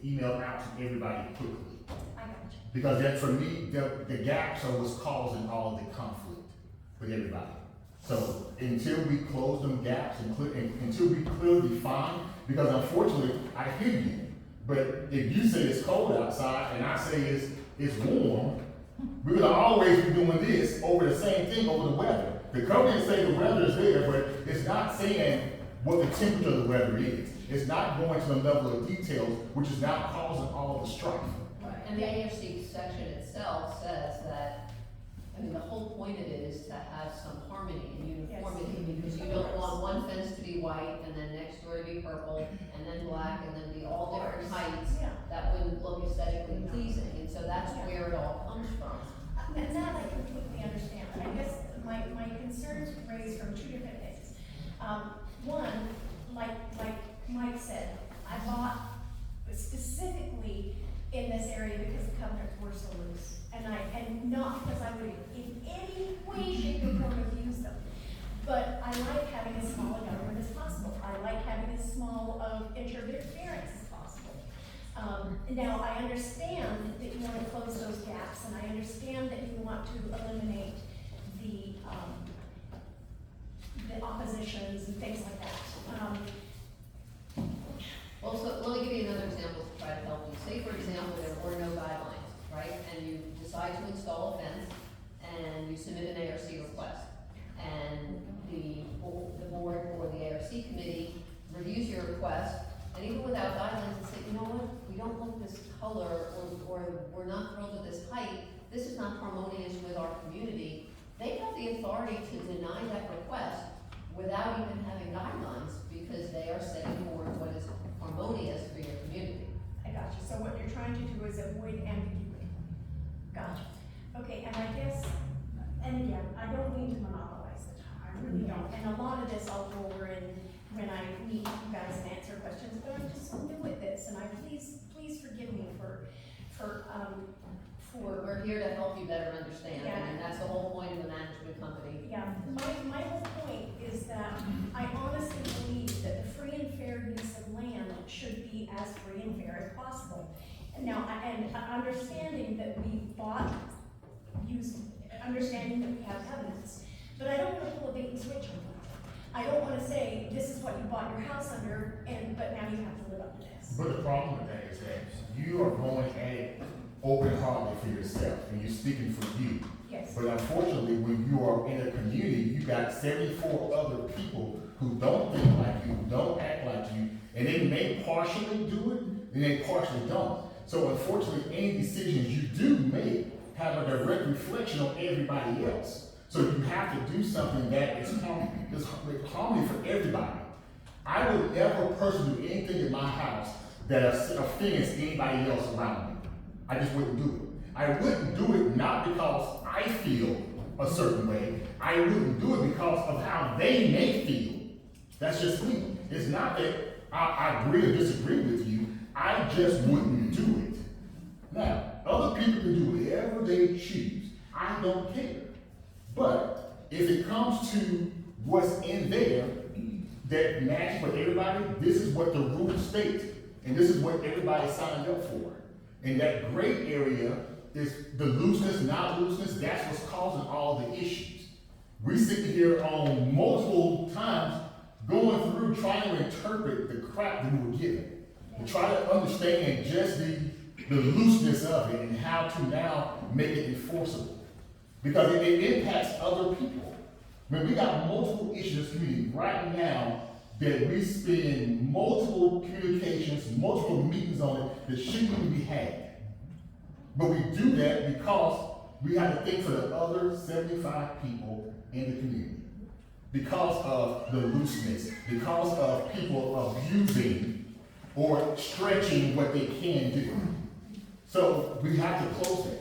email out to everybody quickly. I got you. Because that, for me, the gaps are what's causing all the conflict with everybody. So until we close them gaps and until we clearly define, because unfortunately, I hear you, but if you say it's cold outside and I say it's warm, we're gonna always be doing this over the same thing over the weather. The covenants say the weather is there, but it's not saying what the temperature of the weather is. It's not going to the level of details, which is now causing all the strife. And the AFC section itself says that, the whole point of it is to have some harmony and uniformity, because you don't want one fence to be white, and then next door to be purple, and then black, and then be all different heights. Yeah. That wouldn't look aesthetically pleasing, and so that's where it all comes from. And that I completely understand, but I guess my concerns raised from two different things. One, like Mike said, I bought specifically in this area because the covenants were so loose. And not because I would in any way, shape, or form abuse them. But I like having as small a government as possible. I like having as small of interference as possible. Now, I understand that you want to close those gaps, and I understand that you want to eliminate the oppositions and things like that. Well, so let me give you another example to try to help you. Say, for example, there were no guidelines, right? And you decide to install a fence, and you submit an ARC request. And the board or the ARC committee reviews your request, and even without guidelines, and say, you know what, we don't like this color, or we're not thrilled with this height, this is not harmonious with our community, they have the authority to deny that request without even having guidelines, because they are setting forward what is harmonious for your community. I got you. So what you're trying to do is avoid ambiguity. Gotcha. Okay, and I guess, and again, I don't mean to monopolize the time, I really don't. And a lot of this I'll go over in, when I meet you guys and answer questions, but I'm just so new at this, and please forgive me for We're here to help you better understand, Yeah. and that's the whole point of the management company. Yeah, my whole point is that I honestly believe that the free and fair use of land should be as free and fair as possible. And now, and understanding that we understanding that we have covenants, but I don't wanna pull a bait and switch on that. I don't wanna say, this is what you bought your house under, but now you have to live up to this. But the problem with that is that you are going at it open-hearted for yourself, and you're speaking for you. Yes. But unfortunately, when you are in a community, you got 74 other people who don't think like you, who don't act like you, and they may partially do it, and they partially don't. So unfortunately, any decisions you do make have a direct reflection on everybody else. So you have to do something that is harmony for everybody. I would never personally do anything in my house that offends anybody else around me. I just wouldn't do it. I wouldn't do it not because I feel a certain way. I wouldn't do it because of how they may feel. That's just me. It's not that I agree or disagree with you. I just wouldn't do it. Now, other people can do whatever they choose. I don't care. But if it comes to what's in there that matches for everybody, this is what the rules state. And this is what everybody signed up for. And that gray area is the looseness, not looseness, that's what's causing all the issues. We sit here on multiple times going through trying to interpret the crap that we were given. And try to understand just the looseness of it and how to now make it enforceable. Because it impacts other people. I mean, we got multiple issues in this community right now that we spend multiple communications, multiple meetings on it that shouldn't even be had. But we do that because we have to think for the other 75 people in the community. Because of the looseness, because of people abusing or stretching what they can do. So we have to close that.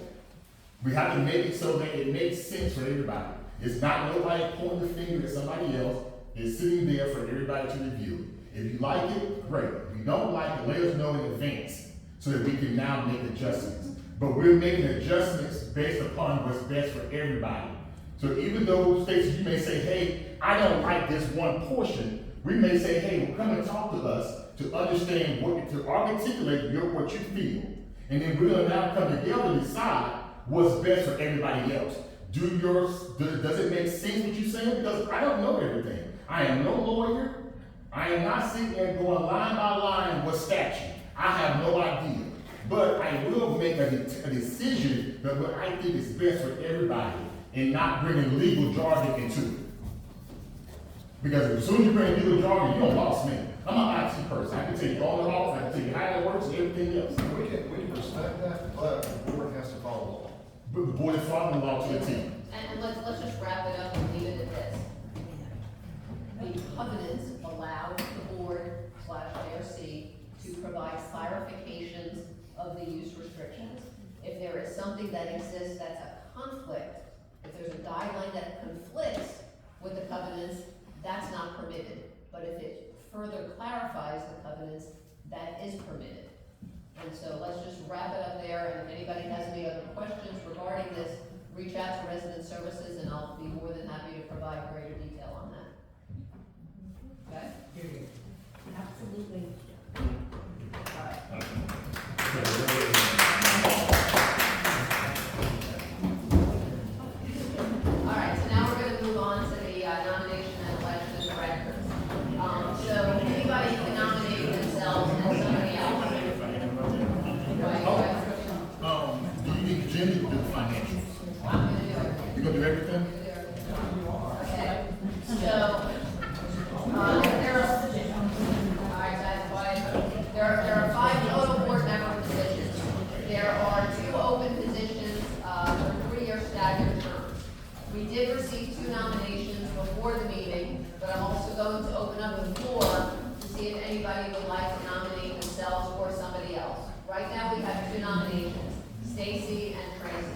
We have to make it so that it makes sense for everybody. It's not nobody pointing the finger at somebody else. It's sitting there for everybody to review. If you like it, great. If you don't like it, let us know in advance so that we can now make adjustments. But we're making adjustments based upon what's best for everybody. So even though Stacey, you may say, hey, I don't like this one portion, we may say, hey, well, come and talk to us to understand to articulate what you feel. And then we're gonna now come together and decide what's best for everybody else. Does it make sense what you're saying? Because I don't know everything. I am no lawyer. I am not sitting there going line by line what statute. I have no idea. But I will make a decision that what I think is best for everybody and not bringing legal jargon into it. Because as soon as you bring legal jargon, you don't lost me. I'm an IT person. I can tell you all the laws, I can tell you how it works and everything else. We can respect that, but the board has to follow the law. But the board is following the law to the T. And let's just wrap it up and leave it at this. The covenants allow the board/ARC to provide clarifications of the use restrictions. If there is something that exists that's a conflict, if there's a guideline that conflicts with the covenants, that's not permitted. But if it further clarifies the covenants, that is permitted. And so let's just wrap it up there, and if anybody has any other questions regarding this, reach out to Resident Services and I'll be more than happy to provide greater detail on that. Okay? Absolutely. All right. All right, so now we're gonna move on to the nomination and election of directors. So anybody can nominate themselves and somebody else. Right. Do you need Jim to do the financials? I'm gonna do it. You gonna do everything? Okay, so, there are, all right, so I have anybody would like to nominate themselves or somebody else. Right now, we have 2 nominations, Stacy and Tracy.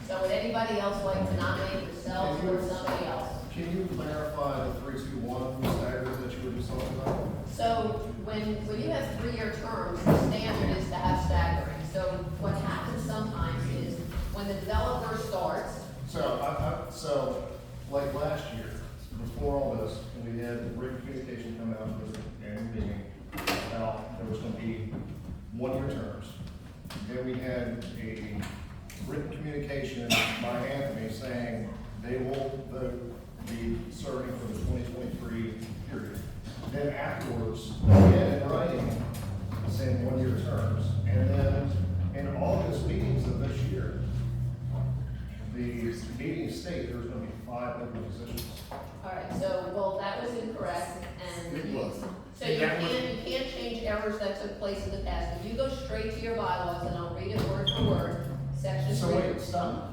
So would anybody else like to nominate themselves or somebody else? Can you clarify the 3-2-1 stagger that you were just talking about? So when you have 3-year terms, the standard is to have staggering. So what happens sometimes is when the developer starts, So like last year, before all this, we had written communication come out with the annual meeting about there was gonna be 1-year terms. Then we had a written communication by Anthony saying they will be serving for the 2023 period. Then afterwards, again in writing, saying 1-year terms. And then in August meetings of this year, the meetings state there was gonna be 5 open positions. all right, so, well, that was incorrect, and It was. so you can't change errors that took place in the past. If you go straight to your bylaws, and I'll read it word for word, section 3. So wait, stop,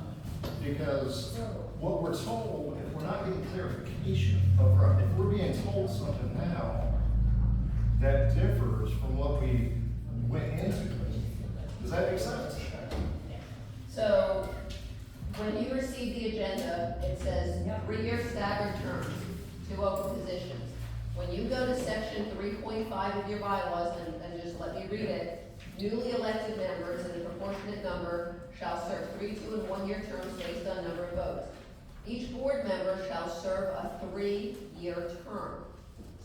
because what we're told, if we're not getting clarification upfront, if we're being told something now that differs from what we went into, does that make sense? So, when you receive the agenda, it says 3-year staggered terms, 2 open positions. When you go to section 3.5 of your bylaws, and just let me read it, newly elected members in a proportionate number shall serve 3, 2, and 1-year terms based on number of votes. Each board member shall serve a 3-year term.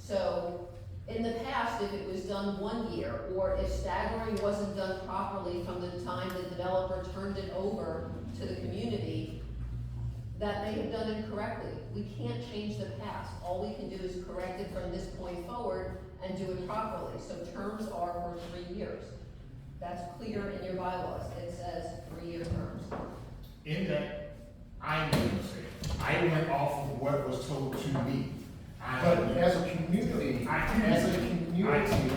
So, in the past, if it was done 1 year, or if staggering wasn't done properly from the time the developer turned it over to the community, that may have done it incorrectly. We can't change the past. All we can do is correct it from this point forward and do it properly. So terms are for 3 years. That's clear in your bylaws. It says 3-year terms. In that, I made a mistake. I went off of what was told to me. But as a community, we were told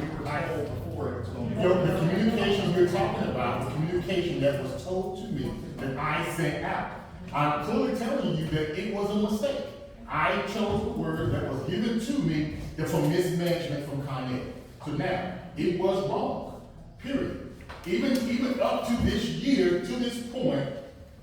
before it was going to be. The communication we're talking about, the communication that was told to me, that I sent out. I'm clearly telling you that it was a mistake. I chose the word that was given to me from mismanagement from Con Ed. So now, it was wrong, period. Even up to this year, to this point,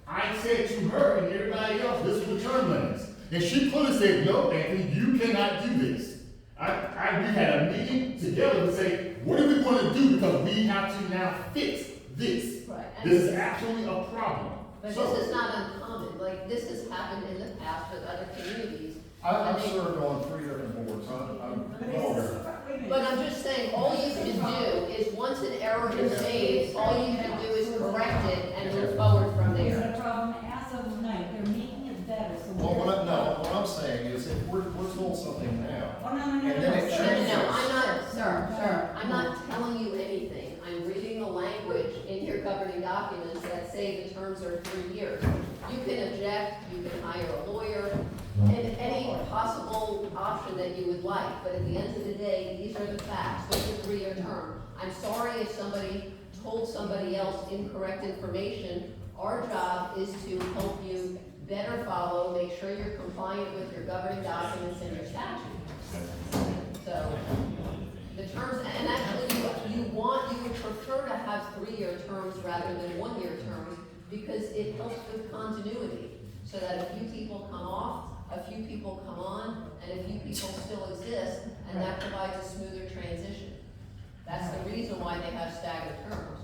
I said to her and everybody else, this was the term limits. And she clearly said, no, Anthony, you cannot do this. We had a meeting together to say, what are we going to do, because we have to now fix this. Right. This is absolutely a problem. But So- this is not uncommon. Like, this has happened in the past with other communities. I've served on 3 different boards, But I'm just saying, all you can do is, once an error is made, all you can do is correct it and move forward from There's there. a problem as of tonight, they're making it better, so. well, what I'm saying is if we're told something now, Oh, no, and then it changes. No, I'm not, sir, I'm not telling you anything. I'm reading the language in your governing documents that say the terms are 3 years. You can object, you can hire a lawyer, and any possible option that you would like, but at the end of the day, these are the facts, it's a 3-year term. I'm sorry if somebody told somebody else incorrect information. Our job is to help you better follow, make sure you're compliant with your governing documents and your statute. So, the terms, and actually, you would prefer to have 3-year terms rather than 1-year terms, because it helps with continuity, so that a few people come off, a few people come on, and a few people still exist, and that provides a smoother transition. That's the reason why they have staggered terms.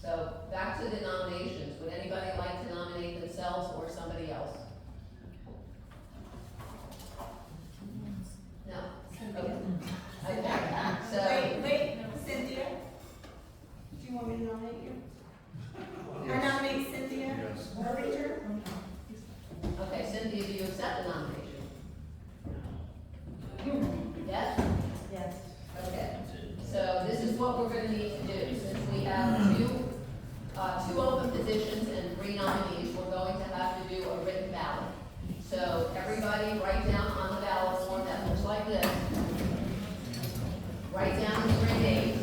So, back to the nominations. Would anybody like to nominate themselves or somebody else? No? Okay, so. Wait, Cynthia? Do you want me to nominate you? I nominate Cynthia Yes. Overture. Okay, Cynthia, do you accept the nomination? Yes? Yes. Okay, so this is what we're gonna need to do. Since we have two open positions and 3 nominees, we're going to have to do a written ballot. So everybody write down on the ballot form that looks like this. Write down the 3 names.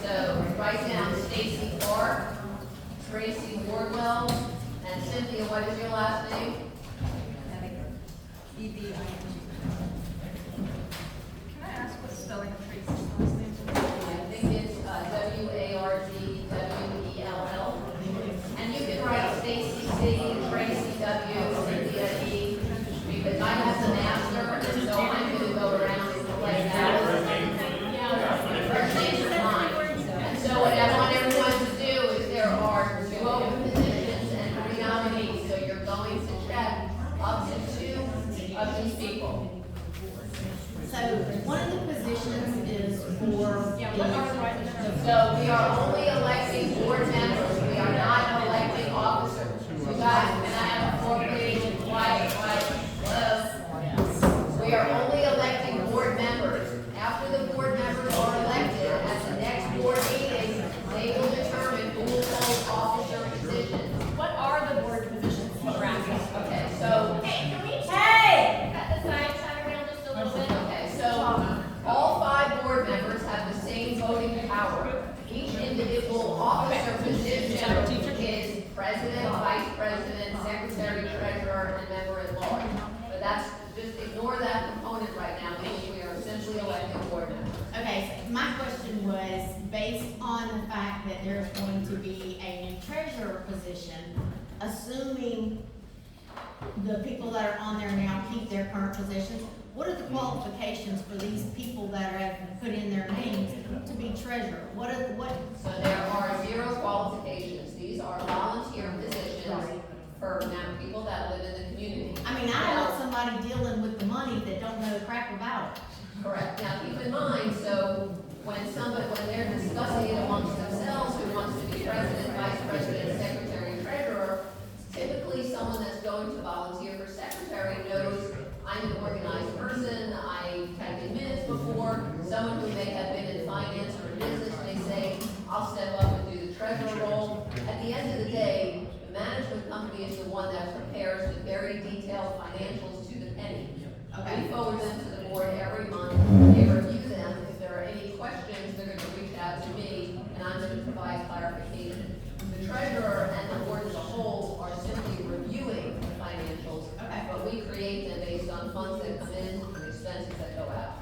So write down Stacy Clark, Tracy Wardwell, and Cynthia, what is your last name? So we are only electing board members, we are not electing officers. You guys, can I have a floor please? Quiet, hello? We are only electing board members. After the board members are elected, at the next board meeting, they will determine who will hold officer positions. What are the board positions we're asking? Okay, so, Hey, can we? Hey! Cut the side chat around just a little bit? okay, so all 5 board members have the same voting power. Each individual officer position is president, vice president, secretary, treasurer, and member at large. But that's, just ignore that component right now, because we are simply electing board members. Okay, so my question was based on the fact that there's going to be a new treasurer position, assuming the people that are on there now keep their current positions, what are the qualifications for these people that have put in their names to be treasurer? So there are 0 qualifications. These are volunteer positions for now people that live in the community. I mean, I don't want somebody dealing with the money that don't know crap about it. Correct. Now, keep in mind, so when they're discussing it amongst themselves, who wants to be president, vice president, secretary, treasurer, typically someone that's going to volunteer for secretary knows I'm an organized person, I've taken minutes before. Someone who may have been in finance or in business may say, I'll step up and do the treasurer role. At the end of the day, the management company is the one that prepares the very detailed financials to the penny. We forward them to the board every month, they review them. If there are any questions, they're going to reach out to me, and I'm going to provide clarification. The treasurer and the board as a whole are simply reviewing the financials, but we create them based on funds that come in and expenses that go out.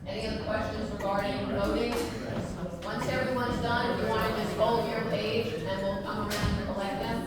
Any other questions regarding voting? Once everyone's done, if you want to just fold your page, and we'll come around and collect them.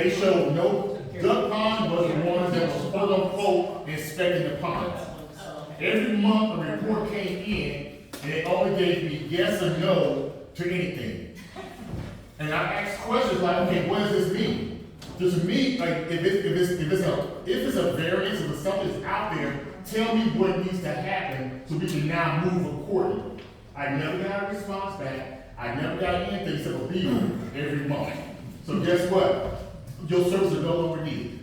They showed no, duck pond was the ones that was quote unquote inspecting the ponds. Every month a report came in and it only gave me yes or no to anything. And I asked questions like, okay, what does this mean? Just to me, like, if it's a variance, if it's something that's out there, tell me what needs to happen so we can now move accordingly. I never got a response back. I never got anything except a bill every month. So guess what? Your services are no longer needed.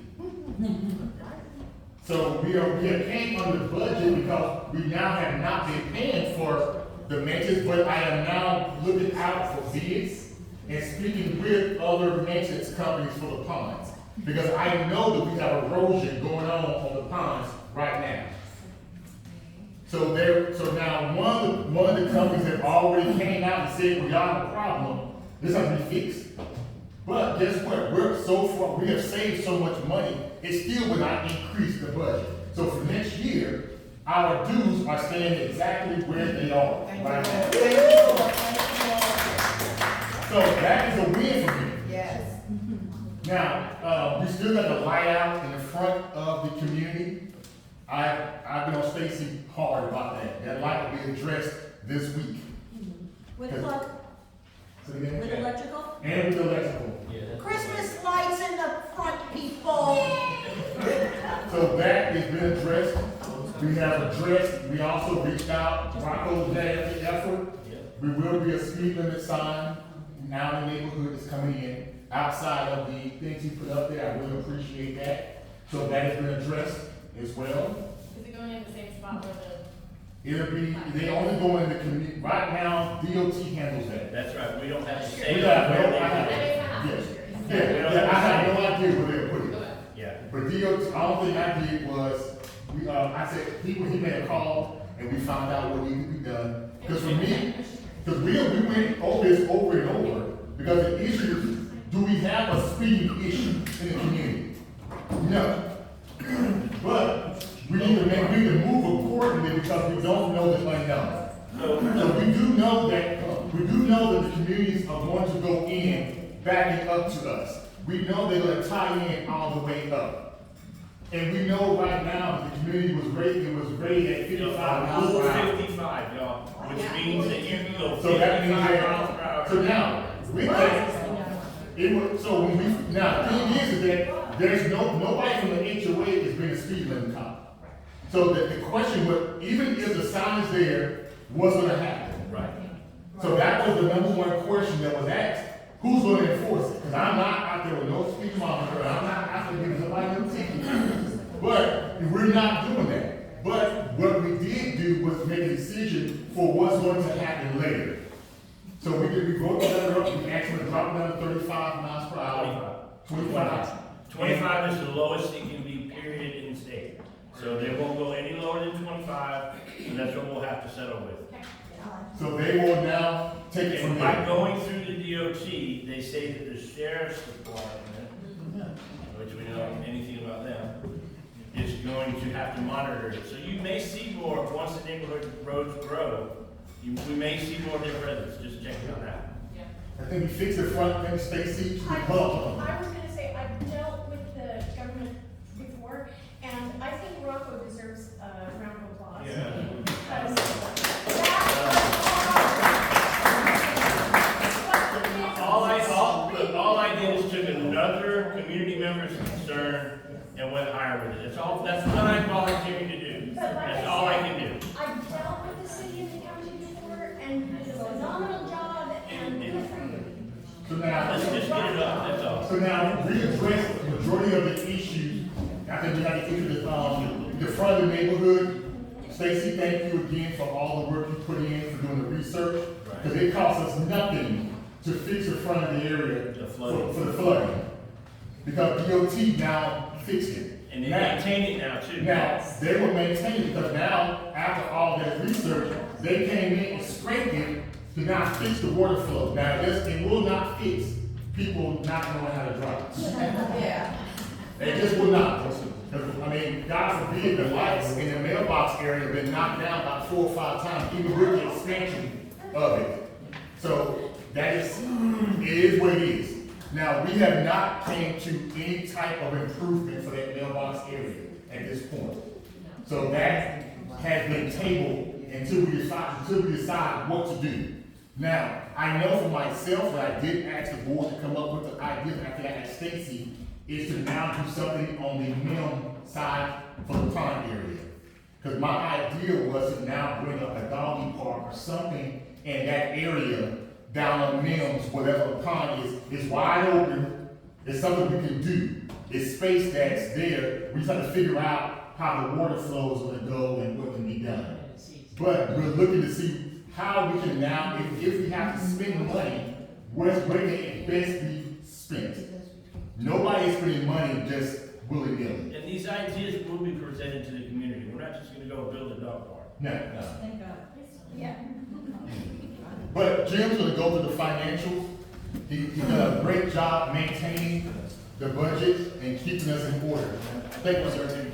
So we have came under budget because we now have not been paying for the maintenance, but I am now looking out for bids and speaking with other maintenance companies for the ponds. Because I know that we have erosion going on the ponds right now. So now one of the companies that already came out and said, well, y'all have a problem, this has to be fixed. But guess what? We have saved so much money, it still will not increase the budget. So for next year, our dues are staying exactly where they are right now. So that is a win for me. Yes. Now, we still got the light out in the front of the community. I've been on Stacy hard about that. That light will be addressed this week. With plug, So again, with electrical? and with electrical. Christmas lights in the front, people. So that has been addressed. We have addressed, we also reached out, Rocco's had the effort. We will be a speed limit sign now in the neighborhood is coming in. Outside of the things he put up there, I really appreciate that. So that has been addressed as well. Is it going in the same spot where the? It'll be, they only go in the community, right now, DOT handles that. That's right, we don't have to say. We got, where they I have, put it. yes, yeah, I have no idea where they'll put it. Yeah. But DOT, all thing I did was, I said, he made a call, and we found out what needed to be done. Because for me, because we went over this over and over, because the issue is, do we have a speeding issue in the community? No. But we need to move accordingly because we don't know the unknown. So we do know that the communities are going to go in backing up to us. We know they're going to tie in all the way up. And we know right now that the community was rated at 55 miles per hour. 55, y'all, which means that you can go So that 55 means miles per hour. so now, we think, so when we, now, the thing is that there's nobody from the HOA has been a speed limit cop. So the question was, even if the sign is there, what's gonna happen? Right. So that was the number one question that was asked, who's gonna enforce it? Because I'm not out there with no speed monitor, I'm not out there giving somebody no ticket. But we're not doing that. But what we did do was make a decision for what's going to happen later. So we broke the letter up, we asked them to drop it down to 35 miles per hour. 25. 25 is the lowest it can be, period, in the state. So they won't go any lower than 25, and that's what we'll have to settle with. So they will now take it from And by there. going through the DOT, they say that the sheriff's department, which we don't know anything about them, is going to have to monitor it. So you may see more, once the neighborhood roads grow, we may see more of their presence, just check on that. I think we fixed the front, maybe Stacy, the I bump. was gonna say, I've dealt with the government before, and I think Rocco deserves a round of applause. Because All I did is took another community member's concern and went higher with it. That's what I'm volunteering to do. That's all I can do. I've dealt with the city and the county before, and you did a phenomenal job, and good for you. So now, Let's just get it up, that's all. so now we addressed the majority of the issues. I think we got to get to the front of the neighborhood. Stacy, thank you again for all the work you put in for doing the research. Because it costs us nothing to fix the front of the area The flooding. for the flooding. Because DOT now fixed it. And they Now- maintain it now too. Now, they will maintain it because now, after all that research, they came in and scraped it to now fix the water flow. Now, it will not fix people not knowing how to drive. Yeah. They just will not. I mean, God forbid, the lights in the mailbox area have been knocked down about 4 or 5 times, even with the expansion of it. So, that is, it is what it is. Now, we have not came to any type of improvement for that mailbox area at this point. So that has been tabled until we decide what to do. Now, I know for myself that I did ask the board to come up with the idea after I asked Stacy, is to now do something on the mill side for the pond area. Because my idea was to now bring up a doggy park or something in that area down on Mills, whatever the pond is wide open. It's something we can do. It's space that's there. We just have to figure out how the water flow is gonna go and what can be done. But we're looking to see how we can now, if we have to spend money, where can it best be spent? Nobody is spending money just willy-nilly. And these ideas will be presented to the community. We're not just gonna go build a dog park. No. Thank God. Yeah. But Jim's gonna go through the financials. He done a great job maintaining the budget and keeping us in order. Thank you, sir.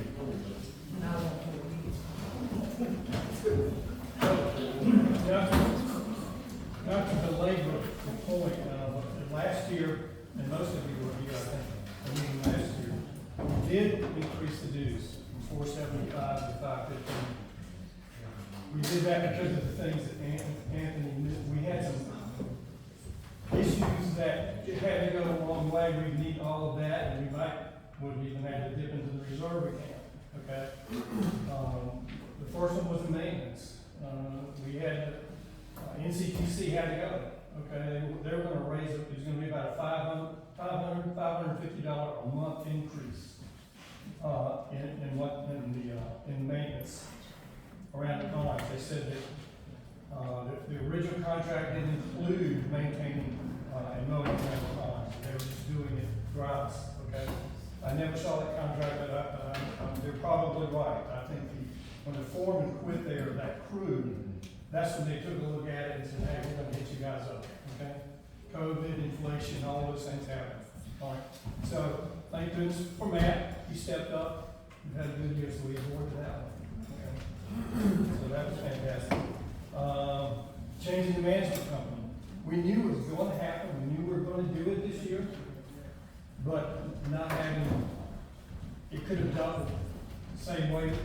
Not to belabor the point, last year, and most of you were here, I think, last year, we did increase the dues from 475 to 515. We did that because of the things that Anthony, we had some issues that had to go a long way. We need all of that, and we would even have to dip into the reserve account, okay? The first one was the maintenance. We had, NCTC had to go, okay? They were gonna raise it, it was gonna be about a $550 a month increase, in maintenance around the ponds. They said that, the original contract didn't include maintaining, and mowing around the ponds. They were just doing it gratis, okay? I never saw that contract, but they're probably right. I think when the foreman quit there, that crew, that's when they took a look at it and said, hey, we're gonna hit you guys up, okay? COVID, inflation, all those things happen, all right? So, thank goodness for Matt, he stepped up, we've had a good year, so we awarded that one, okay? So that was fantastic. Changing the management company. We knew it was going to happen, we knew we were going to do it this year, but not having, it could have done the same way as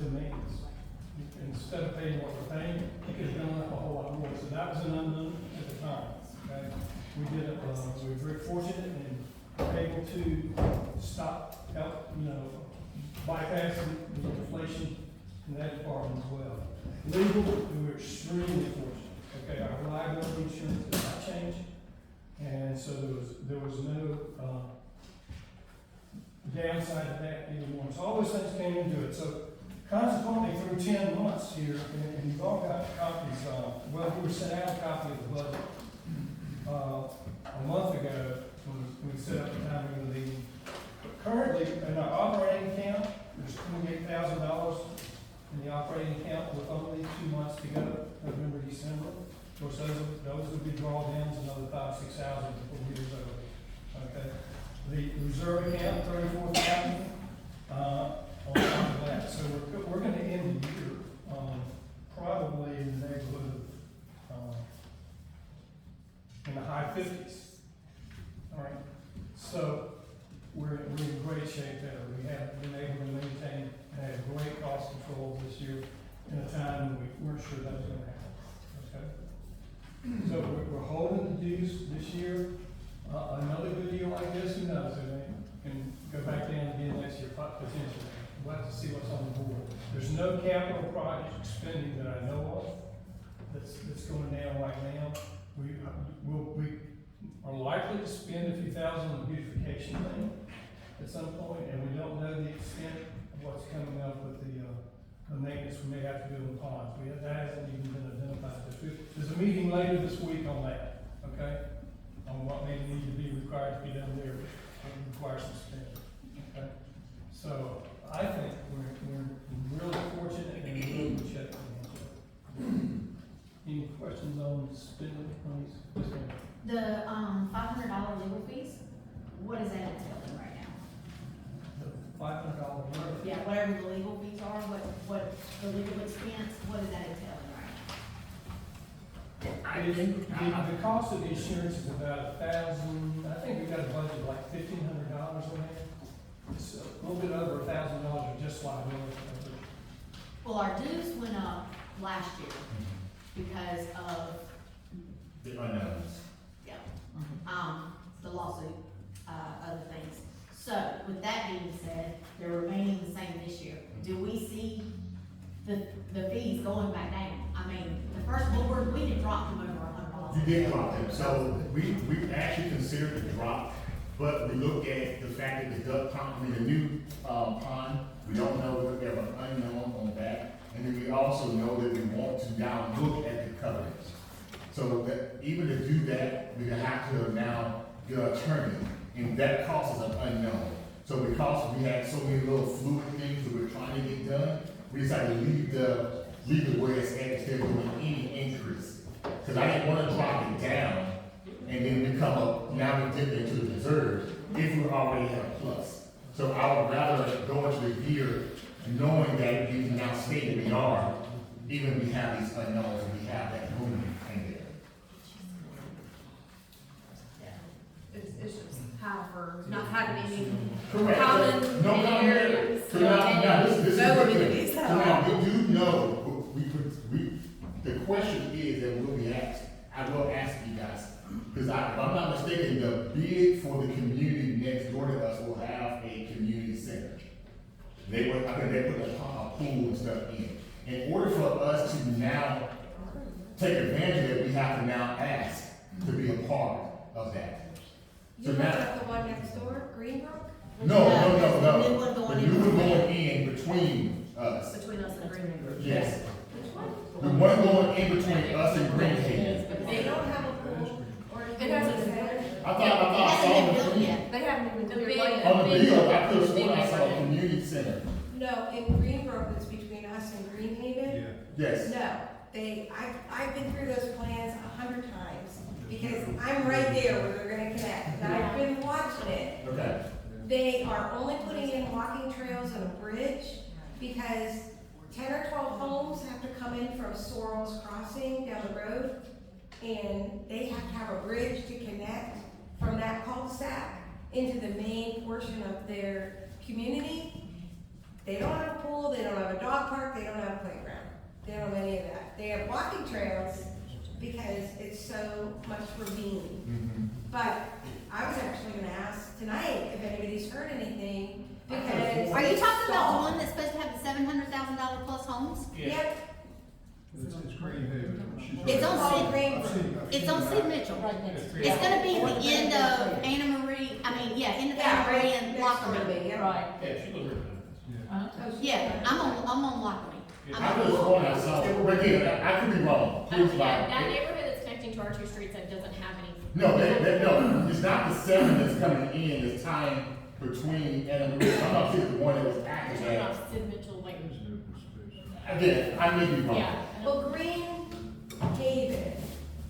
the maintenance. Instead of paying what we're paying, it could have done a whole lot more. So that was an unknown at the time, okay? We did it, we were very fortunate and were able to stop, bypassing the inflation in that department as well. Legal, we were extremely fortunate, okay? Our liability insurance did not change, and so there was no, downside to that anymore. So all those things came into it. So consequently, through 10 months here, and you've all got copies, well, we were sent out a copy of the budget, a month ago, when we set up the timing of the meeting. But currently, in our operating account, there's $28,000 in the operating account with only 2 months to go, November, December. Of course, those would be drawdowns, another 5,000, 6,000 before the year's over, okay? The reserve account, 34,000, on top of that. So we're gonna end the year, probably in the neighborhood of, in the high 50s. All right, so we're in great shape there. We have been able to maintain and have great cost control this year in a time when we weren't sure that was gonna happen, okay? So we're holding the dues this year. Another good year like this, who knows, it can go back down again next year, potentially. We'll have to see what's on the board. There's no capital project spending that I know of that's going down right now. We are likely to spend a few thousand on the beautification thing at some point, and we don't know the extent of what's coming up with the maintenance we may have to do in the ponds. That hasn't even been identified. There's a meeting later this week on that, okay? On what may need to be required to be done there, and require some spending, okay? So I think we're really fortunate and in really good shape. Any questions on spending monies? Yes, ma'am. The, $500 legal fees, what is that entailing right now? The $500 Yeah, whatever the legal fees are, what the legal expense, what is that entailing right now? The cost of the insurance is about $1,000, I think we've got a budget of like $1,500 in there. It's a little bit over $1,000 for just liability. Well, our dues went up last year because of, The unknowns. yeah, the lawsuit, other things. So, with that being said, they're remaining the same this year. Do we see the fees going back down? I mean, the first board, we had dropped them over $100. You did drop them, so we actually considered the drop, but we look at the fact that the duck pond, the new, pond, we don't know, we have an unknown on that. And then we also know that we want to now look at the covenants. So that, even to do that, we have to now get an attorney, and that cost is an unknown. So because we had so many little fluid things that we're trying to get done, we decided to leave the leave it where it's at instead of doing any increase. Cause I didn't wanna drop it down and then we come up, now we dip into the reserves if we already have a plus. So I would rather go into the year knowing that we can now state we are, even if we have these unknowns and we have that room in there. It's just how for not having any Correct. common No, areas. So now, this is So the we thing. do So now, we do know, the question is that will be asked, I will ask you guys, because if I'm not mistaken, the bid for the community next door to us will have a community center. I think they put a pool and stuff in. In order for us to now take advantage of it, we have to now ask to be a part of that. So You now, have the one next door, Greenbrook? no. The new one going The in. new one going in between us. Between us and Greenwood. Yes. Which one? The one going in between us and Greenhaven. They don't have a pool or. It hasn't been built. I thought I saw It hasn't been the built thing. yet. They haven't even The built big- it. On the video, I could have sworn I saw a community center. No, in Greenbrook, it's between us and Greenhaven. Yes. No, I've been through those plans 100 times, because I'm right there where they're gonna connect, and I've been watching it. Okay. They are only putting in walking trails and a bridge, because 10 or 12 homes have to come in from Sorrells Crossing down the road, and they have to have a bridge to connect from that cul-de-sac into the main portion of their community. They don't have a pool, they don't have a dog park, they don't have a playground, they don't have any of that. They have walking trails because it's so much ravine. But I was actually gonna ask tonight if anybody's heard anything, because. Are you talking about the one that's supposed to have the $700,000 plus homes? Yep, It's Greenhaven. It's on called Sid, Greenbrook. it's on Sid Mitchell. Right next to It's gonna be at the end of Anna Marie, end of Anna Marie and next door to Lockerbie. me, yeah. Right. Yeah, she lives right Oh, she- Yeah, I'm on Lockerbie. I could have sworn I saw it, but again, I could be wrong. Please That lie. neighborhood that's connecting to our two streets that doesn't have any. No, no, it's not the 7 that's coming in, it's tying between Anna Marie. I'm not sure the one that was active Turn at. off Sid Mitchell, like, Again, I may be wrong. yeah. Well, Greenhaven,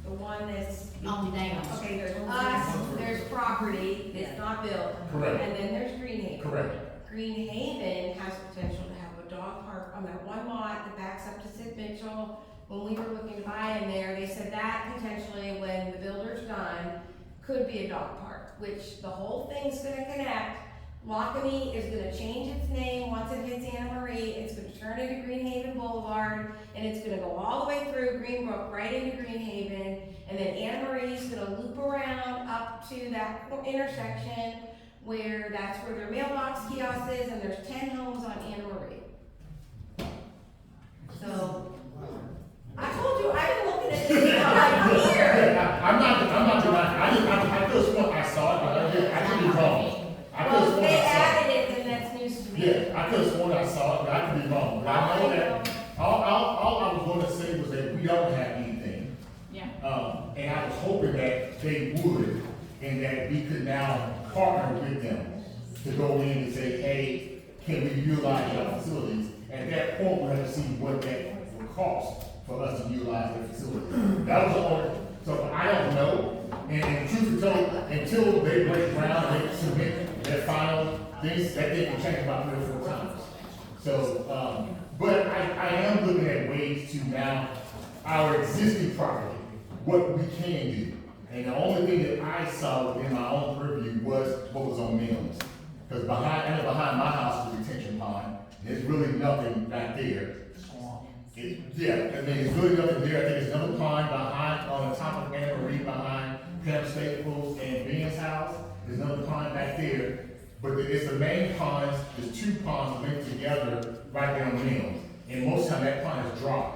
the one that's. On dams. Okay, there's us, there's property that's not built. Correct. And then there's Greenhaven. Correct. Greenhaven has potential to have a dog park on that one lot that backs up to Sid Mitchell. When we were looking to buy in there, they said that potentially, when the builder's done, could be a dog park, which the whole thing's gonna connect. Lockamy is gonna change its name once it hits Anna Marie, it's gonna turn into Greenhaven Boulevard, and it's gonna go all the way through Greenbrook, right into Greenhaven, and then Anna Marie's gonna loop around up to that intersection where that's where their mailbox kiosk is, and there's 10 homes on Anna Marie. So, I told you, I've been looking at this for like a year. Yeah, I'm not denying, I could have sworn I saw it, but I could be wrong. I could have Well, sworn they I saw it. added it, then that's news to me. Yeah, I could have sworn I saw it, but I could be wrong. But I know that, all I was gonna say was that we don't have anything. Yeah. And I was hoping that they would, and that we could now partner with them to go in and say, hey, can we utilize your facilities? At that point, we have to see what that would cost for us to utilize their facilities. That was the only, so I don't know, and truth be told, until they break ground, they submit their final things, that they can change about 3 or 4 times. So, but I am looking at ways to now, our existing property, what we can do. And the only thing that I saw within my own purview was what was on Mills. Because behind my house is a retention pond, there's really nothing back there. Yeah, I mean, there's really nothing there. I think there's another pond behind, on the top of Anna Marie, behind Pam Staples and Ben's house. There's another pond back there. But it's the main ponds, there's 2 ponds linked together right there on Mills. And most of the time that pond is dry.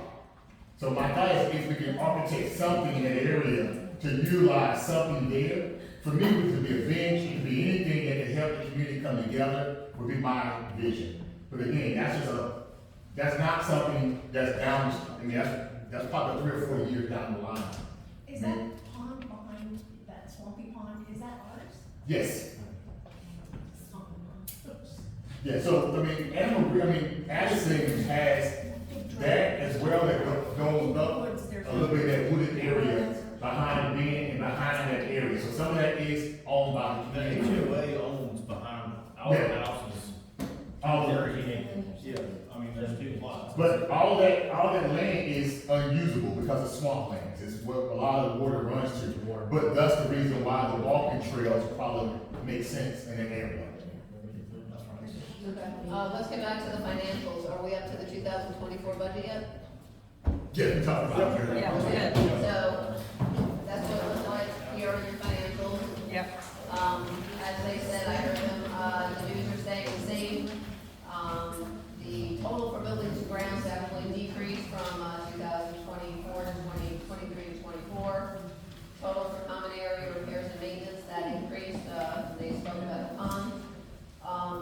So my thought is if we can architect something in that area to utilize something there, for me, it could be a bench, it could be anything that can help the community come together, would be my vision. But again, that's not something that's down, I mean, that's probably 3 or 4 years down the line. Is that pond behind, that swampy pond, is that ours? Yes. Yeah, so, I mean, Addison has that as well some of that is owned by the The community. HOA owns behind our Yeah. houses. All of Very it. unique. Yeah, I mean, there's two lots. But all that land is unusable because of swamplands. It's what a lot of the water runs to. But that's the reason why the walking trails probably make sense in that area. Okay, let's get back to the financials. Are we up to the 2024 budget yet? Yeah, we talked about it. Yeah, we're good. So, that's what it looks like here on your financials. Yep. As they said, I heard them, the dues are staying the same. The total for buildings and grounds actually decreased from, 2024 to 2023 to 24. Total for common area repairs and maintenance, that increased, they spoke about the pond.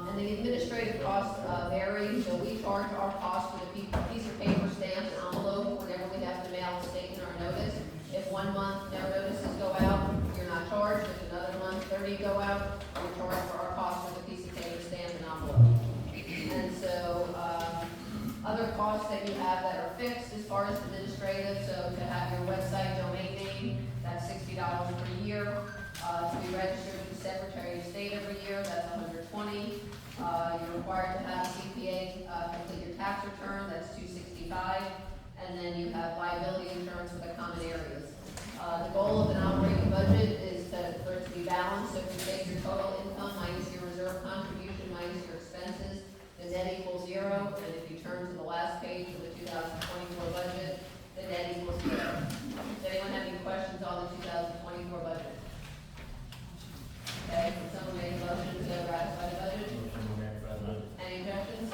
And the administrative costs, vary, so we charge our cost for the piece of paper stamped envelope whenever we have to mail a statement or a notice. If 1 month no notices go out, you're not charged. If another month 30 go out, you're charged for our cost for the piece of paper stamped and envelope. And so, other costs that you have that are fixed as far as administrative, so to have your website domain name, that's $60 per year. To be registered with the Secretary of State every year, that's $120. You're required to have a CPA, complete your tax return, that's $265. And then you have liability insurance for the common areas. The goal of an operating budget is for it to be balanced, so if you take your total income minus your reserve contribution minus your expenses, the net equals 0, and if you turn to the last page of the 2024 budget, the net equals 0. Does anyone have any questions on the 2024 budget? Okay, can someone make a motion to ratify the budget? Any objections?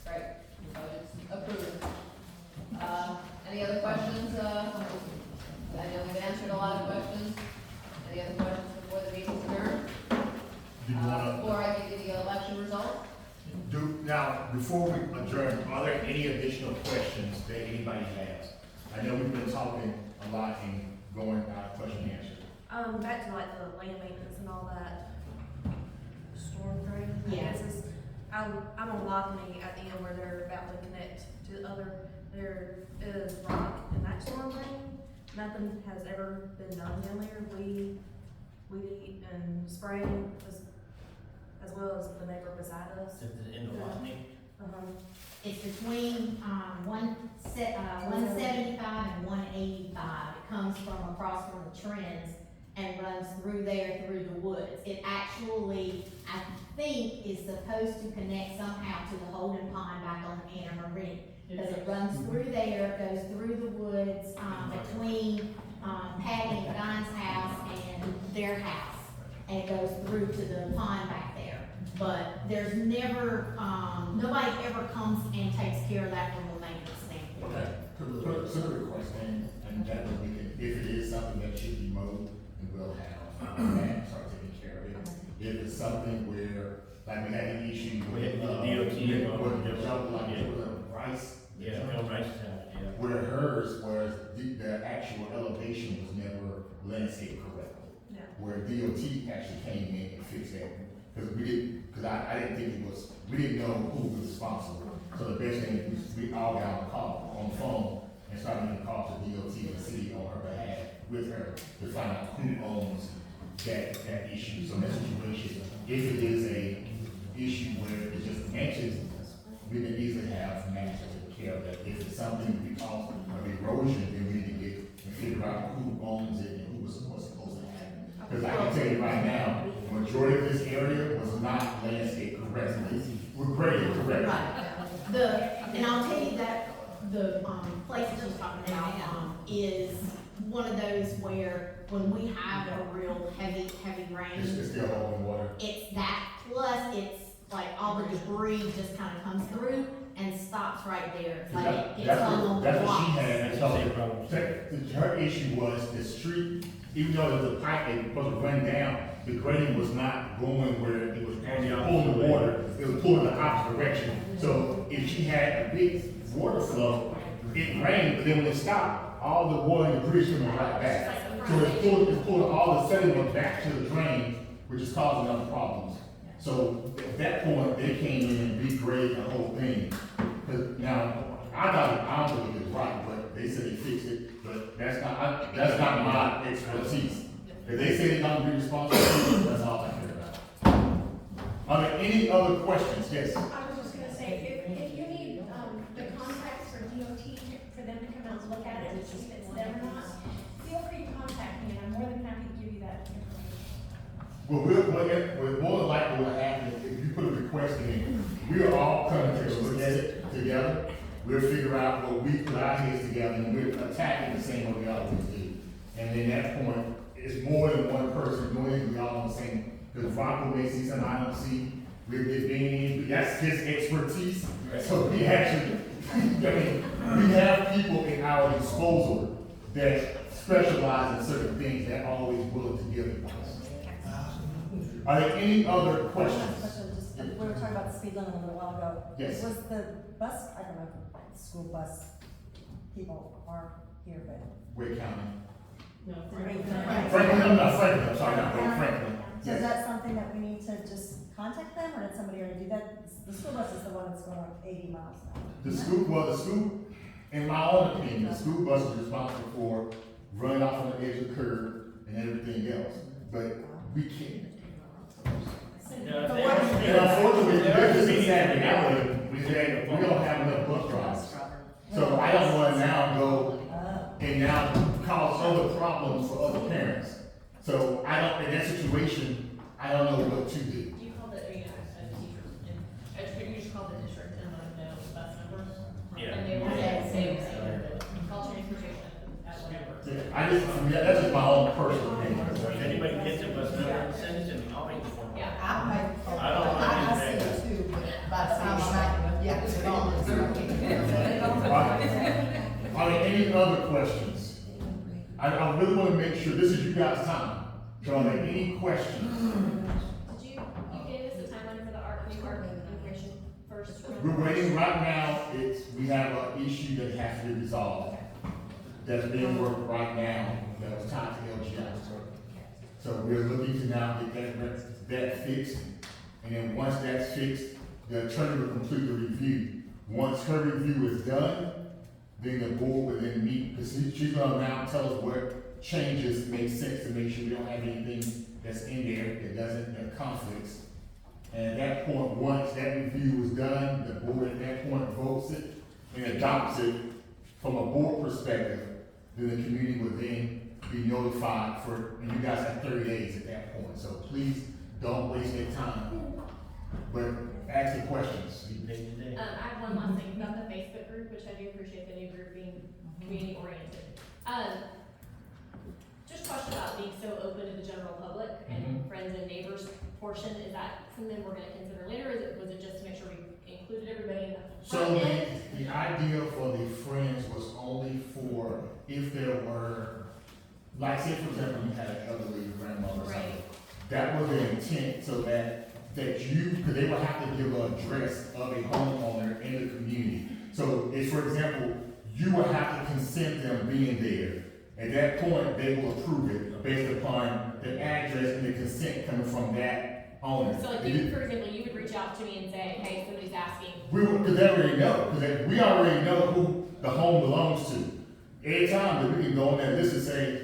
Great, the budget's approved. Any other questions? I know we've answered a lot of questions. Any other questions before the meeting's adjourned? Do you wanna, Before I give you the election result? now, before we adjourn, are there any additional questions that anybody has? I know we've been talking a lot and going out question and answer. Back to like the land maintenance and all that storm drain. I Yeah. guess is, I'm on Lockney at the end where they're about to connect to the other, there is rock in that storm drain. Nothing has ever been done down there. We eat and spray as well as the neighbor beside us. At the end of Watney. It's between, 175 and 185. It comes from across from the trends and runs through there through the woods. It actually, I think, is supposed to connect somehow to the Holden Pond back on Anna Marie. Because it runs through there, goes through the woods, between, Patty and Don's house and their house. And it goes through to the pond back there. But there's never, nobody ever comes and takes care of that from a maintenance standpoint. Okay, put a request in, and that way we can, if it is something that should be mowed, then we'll have, that start taking care of it. If it's something where, like we had an issue with, with the jump, like, with the rice. Yeah, no rice town, yeah. Where hers was, the actual elevation was never landscaped correctly. Yeah. Where DOT actually came in and fixed that, because we didn't, because I didn't think it was, we didn't know who was responsible. So the best thing is we all got on the call, on the phone, and started making calls to DOT and the city on her behalf with her to find out who owns that issue. So in that situation, if it is a issue where it's just mentioned, we can easily have managers take care of that. If it's something because of erosion, then we need to get and figure out who owns it and who was supposed to happen. Because I can tell you right now, the majority of this area was not landscaped correctly. We're graded correctly. Right. And I'll tell you that the, place that she's talking about, is one of those where when we have a real heavy rain, It's still holding water. it's that, plus it's like all the debris just kind of comes through and stops right there. Like it gets hung on the That's what she blocks. had, and so her issue was the street, even though the pipe was supposed to run down, the grading was not going where it was actually pulling the water, it was pulling the opposite direction. So if she had a big water flow, it rained, but then when it stopped, all the water and debris coming right back. So it's pulling all the sediment back to the drain, which is causing other problems. So at that point, they came in and regraded the whole thing. 'Cause now, I don't believe it's right, but they said they fixed it, but that's not my expertise. If they say they're gonna be responsible, that's all I care about. Are there any other questions? Yes? I was just gonna say, if you need, the contacts for DOT for them to come out and look at it and see if it's them or not, feel free to contact me, and I'm more than happy to give you that information. Well, we're more than likely what happens, if you put a request in, we'll all come and take a look at it together. We'll figure out what we put our heads together, and we'll attack it the same way we always do. And then at that point, it's more than one person doing it, we all on the same, because Rocco may see something I don't see, we'll get in, that's his expertise. So we actually, I mean, we have people in our disposal that specialize in certain things that are always willing to give advice. Are there any other questions? We were talking about the speed limit a little while ago. Yes. Was the bus, I don't know, if school bus people are here, but. Wade County. No. Franklin, I'm sorry, not Wade, Franklin. So is that something that we need to just contact them, or did somebody already do that? The school bus is the one that's going like 80 miles an hour. The school, in my own opinion, the school bus is responsible for running off on the edge of the curb and everything else, but we can't. No, But they- what is- And unfortunately, this is Saturday now, we don't have enough bus drivers. So I don't wanna now go and now cause other problems for other parents. So I don't, in that situation, I don't know what to do. You called it, you you just called the district and let them know the bus numbers. Yeah. And they will say, call transportation at whatever. Yeah, that's just my own personal opinion. If anybody gets a bus number, send it to me, I'll make the phone call. Yeah. I don't want to I do see it too, but by the time I, yeah, it's gone. Are there any other questions? I really wanna make sure, this is you guys' time. So are there any questions? Did you gave us a timeline for the new art information first? We're waiting right now, we have an issue that has to be resolved. That's being worked right now, that was tied to LGI. So we're looking to now get that fixed, and then once that's fixed, the attorney will complete the review. Once her review is done, then the board will then meet, because she's gonna now tell us what changes make sense to make sure we don't have anything that's in there that doesn't, that conflicts. And at that point, once that review is done, the board at that point votes it and adopts it from a board perspective, then the community will then be notified and you guys have 30 days at that point. So please don't waste your time, but ask the questions. I have one last thing about the Facebook group, which I do appreciate the new group being community oriented. Just question about being so open to the general public and friends and neighbors portion, is that something we're gonna consider later, was it just to make sure we included everybody in the So front end? the idea for the friends was only for if there were, like say for example, you had an elderly grandmother or something. Right. That was the intent, so that you, because they would have to give an address of a homeowner in the community. So if, for example, you would have to consent them being there. At that point, they will approve it based upon the address and the consent coming from that owner. So like you, for example, you would reach out to me and say, hey, somebody's asking. We would, because they already know, because we already know who the home belongs to. Every time that we can go on that list and say,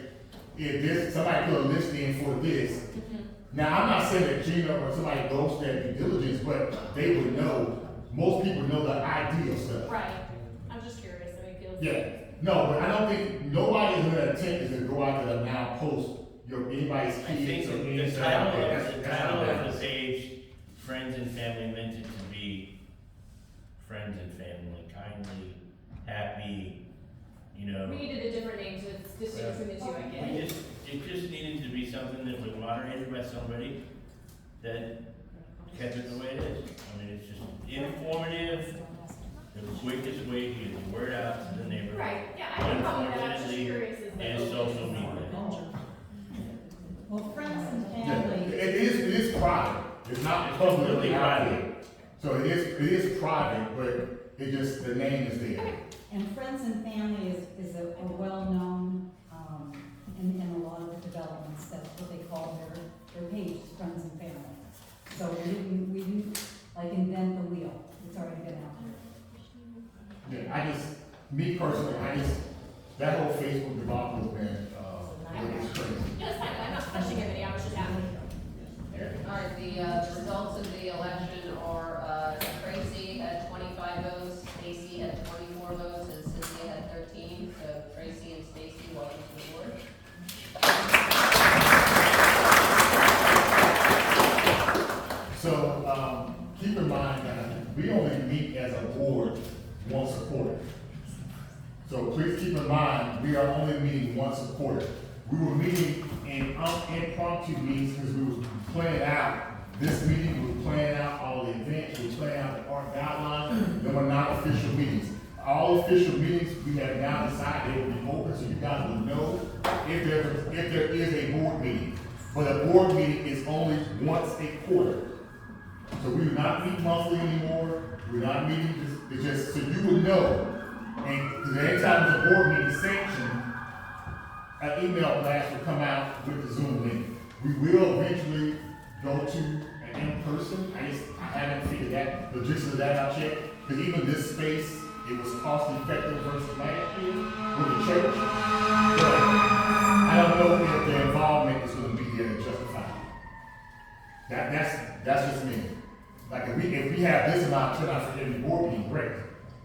if this, somebody put a list in for this. Now, I'm not saying that Gina or somebody goes to that due diligence, but they would know, most people know the ideal stuff. Right, I'm just curious, I mean, it feels. Yeah, no, but I don't think, nobody's gonna attempt is to go out there and now post anybody's I think kids or the anything. title of the page, friends and family, meant it to be friends and family, kindly, happy, you know. We needed a different name to distinguish between the two, I guess. It just needed to be something that was moderated by somebody that kept it the way it is. I mean, it's just informative, the quickest way to get the word out to the neighborhood. Right, yeah, I have a problem with that, I was just Unfortunately, curious as is social media. Well, friends and Yeah, family. it is private, it's not publicly Completely out private. there. So it is private, but it just, the name is there. And friends and family is a well-known, in a lot of the developments, that's what they call their page, friends and family. So we didn't like invent the wheel, it's already been out there. Yeah, me personally, that whole Facebook debacle has been, it's crazy. No, it's fine, I'm not question committee, I was just asking. All right, the results of the election are, Tracy had 25 votes, Stacy had 24 votes, and Cynthia had 13. So Tracy and Stacy, welcome to the board. So, keep in mind that we only meet as a board once a quarter. So please keep in mind, we are only meeting once a quarter. We were meeting in impromptu meetings because we were planning out this meeting, we were planning out all the events, we were planning out the art guidelines. They were not official meetings. All official meetings, we have now decided they will be open, so you guys will know if there is a board meeting. But a board meeting is only once a quarter. So we do not meet monthly anymore. We're not meeting, it's just, so you will know. And because anytime the board meeting is sanctioned, an email blast will come out with the Zoom link. We will eventually go to an in-person. I haven't figured that, logistics of that out yet. Because even this space, it was cost effective versus last year with the church. But I don't know if the involvement is going to be there to justify it. That's just me. Like if we have this amount of turnout for every board meeting, great.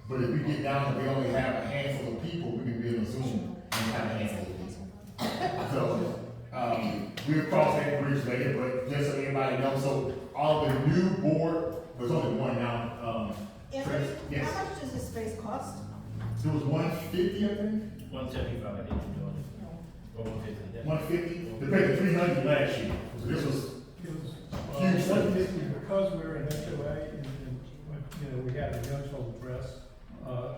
But if we get down and we only have a handful of people, we can be in a Zoom and have a handful of people. So, we'll cross that bridge later, but just so everybody knows, so all the new board, there's only one now, Anthony, yes. how much does this space cost? There was 150, I think, 175, I think you're doing. Or 150. 150, they paid 300 last year, so this was It was, huge. 150 because we're an HOA and, you know, we have a young children press.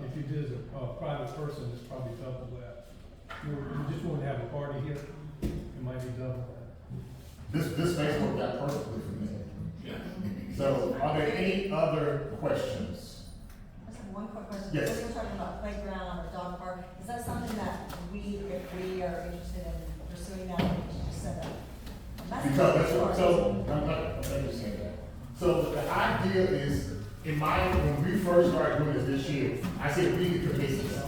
If you did as a private person, it's probably double that. You just want to have a party here, it might be double that. This space worked out perfectly for me. So, are there any other questions? I just have one quick question. Yes. When you're talking about playground or dog park, is that something that we, if we are interested in pursuing that, we can just set up? Because that's what, so, I'm not saying that. So the idea is, when we first started doing this year, I said we need to commit this.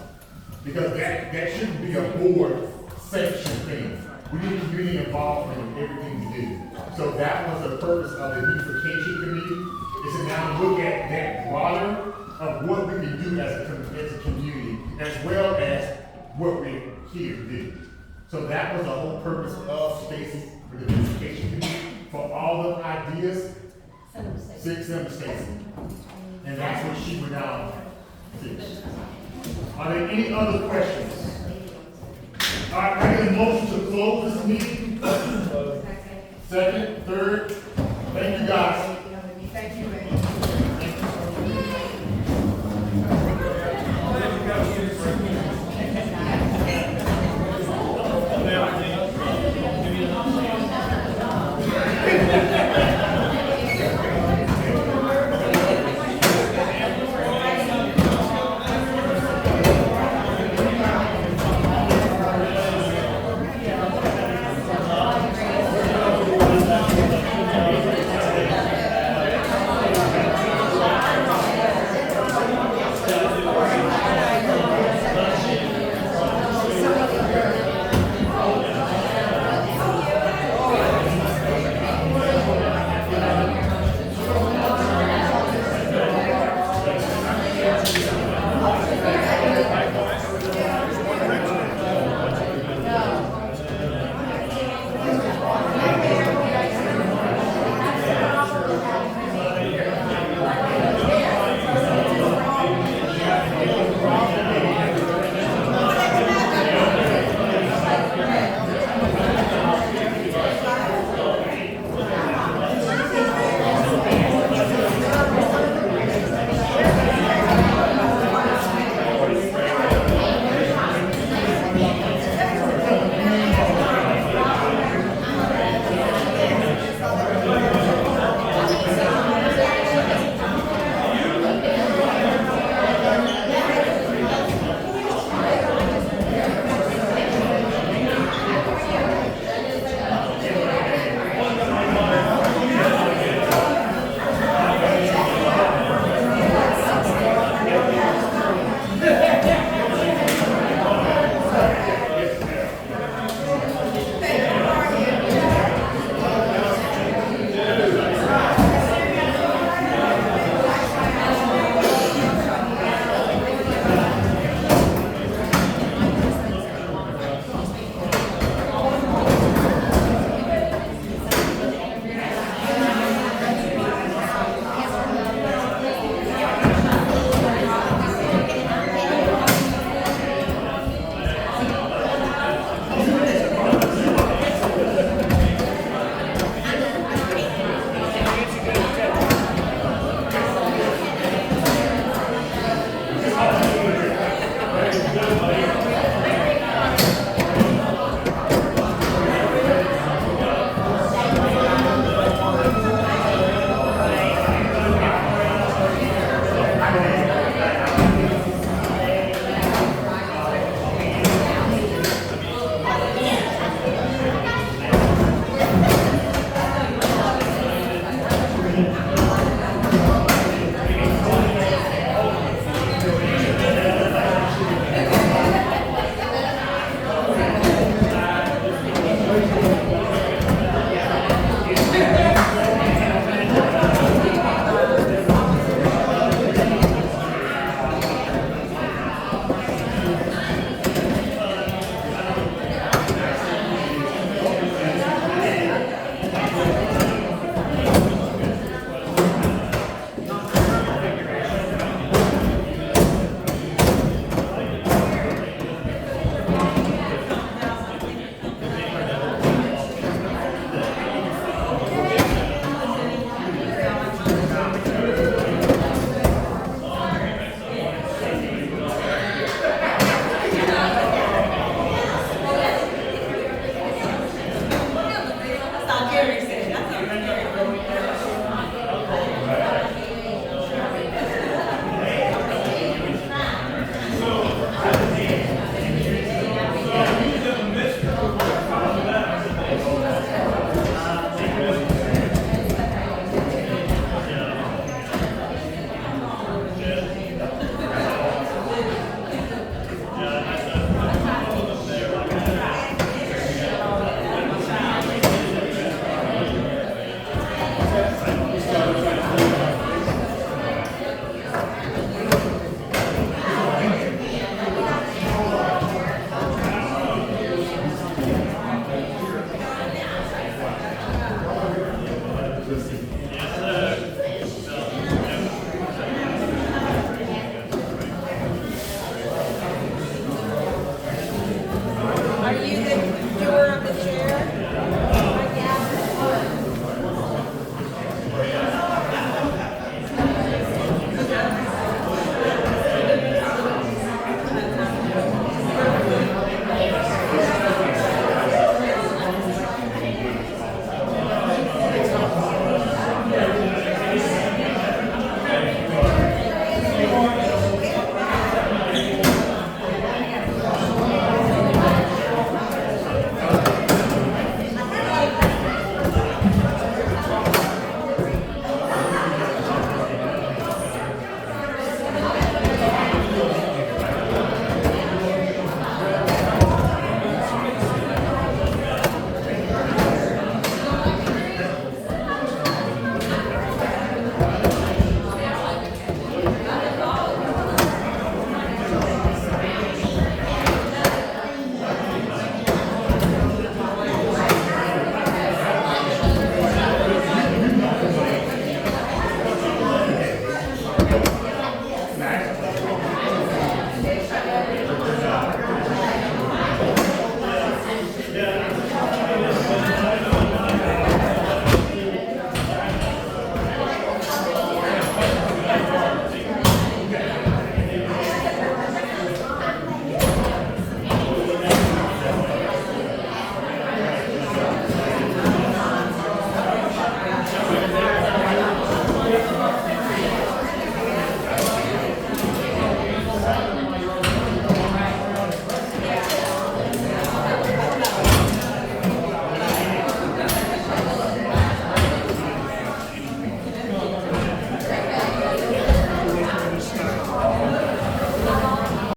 Because that shouldn't be a board sanctioned thing. We need community involvement in everything we do. So that was the purpose of the beautification committee, is to now look at that broader of what we can do as a community, as well as what we're here to do. So that was the whole purpose of Stacy, for the beautification committee, for all the ideas, Send them to Stacy. send them to Stacy. And that's what she would now do. Are there any other questions? All right, I get a motion to close this meeting. Second,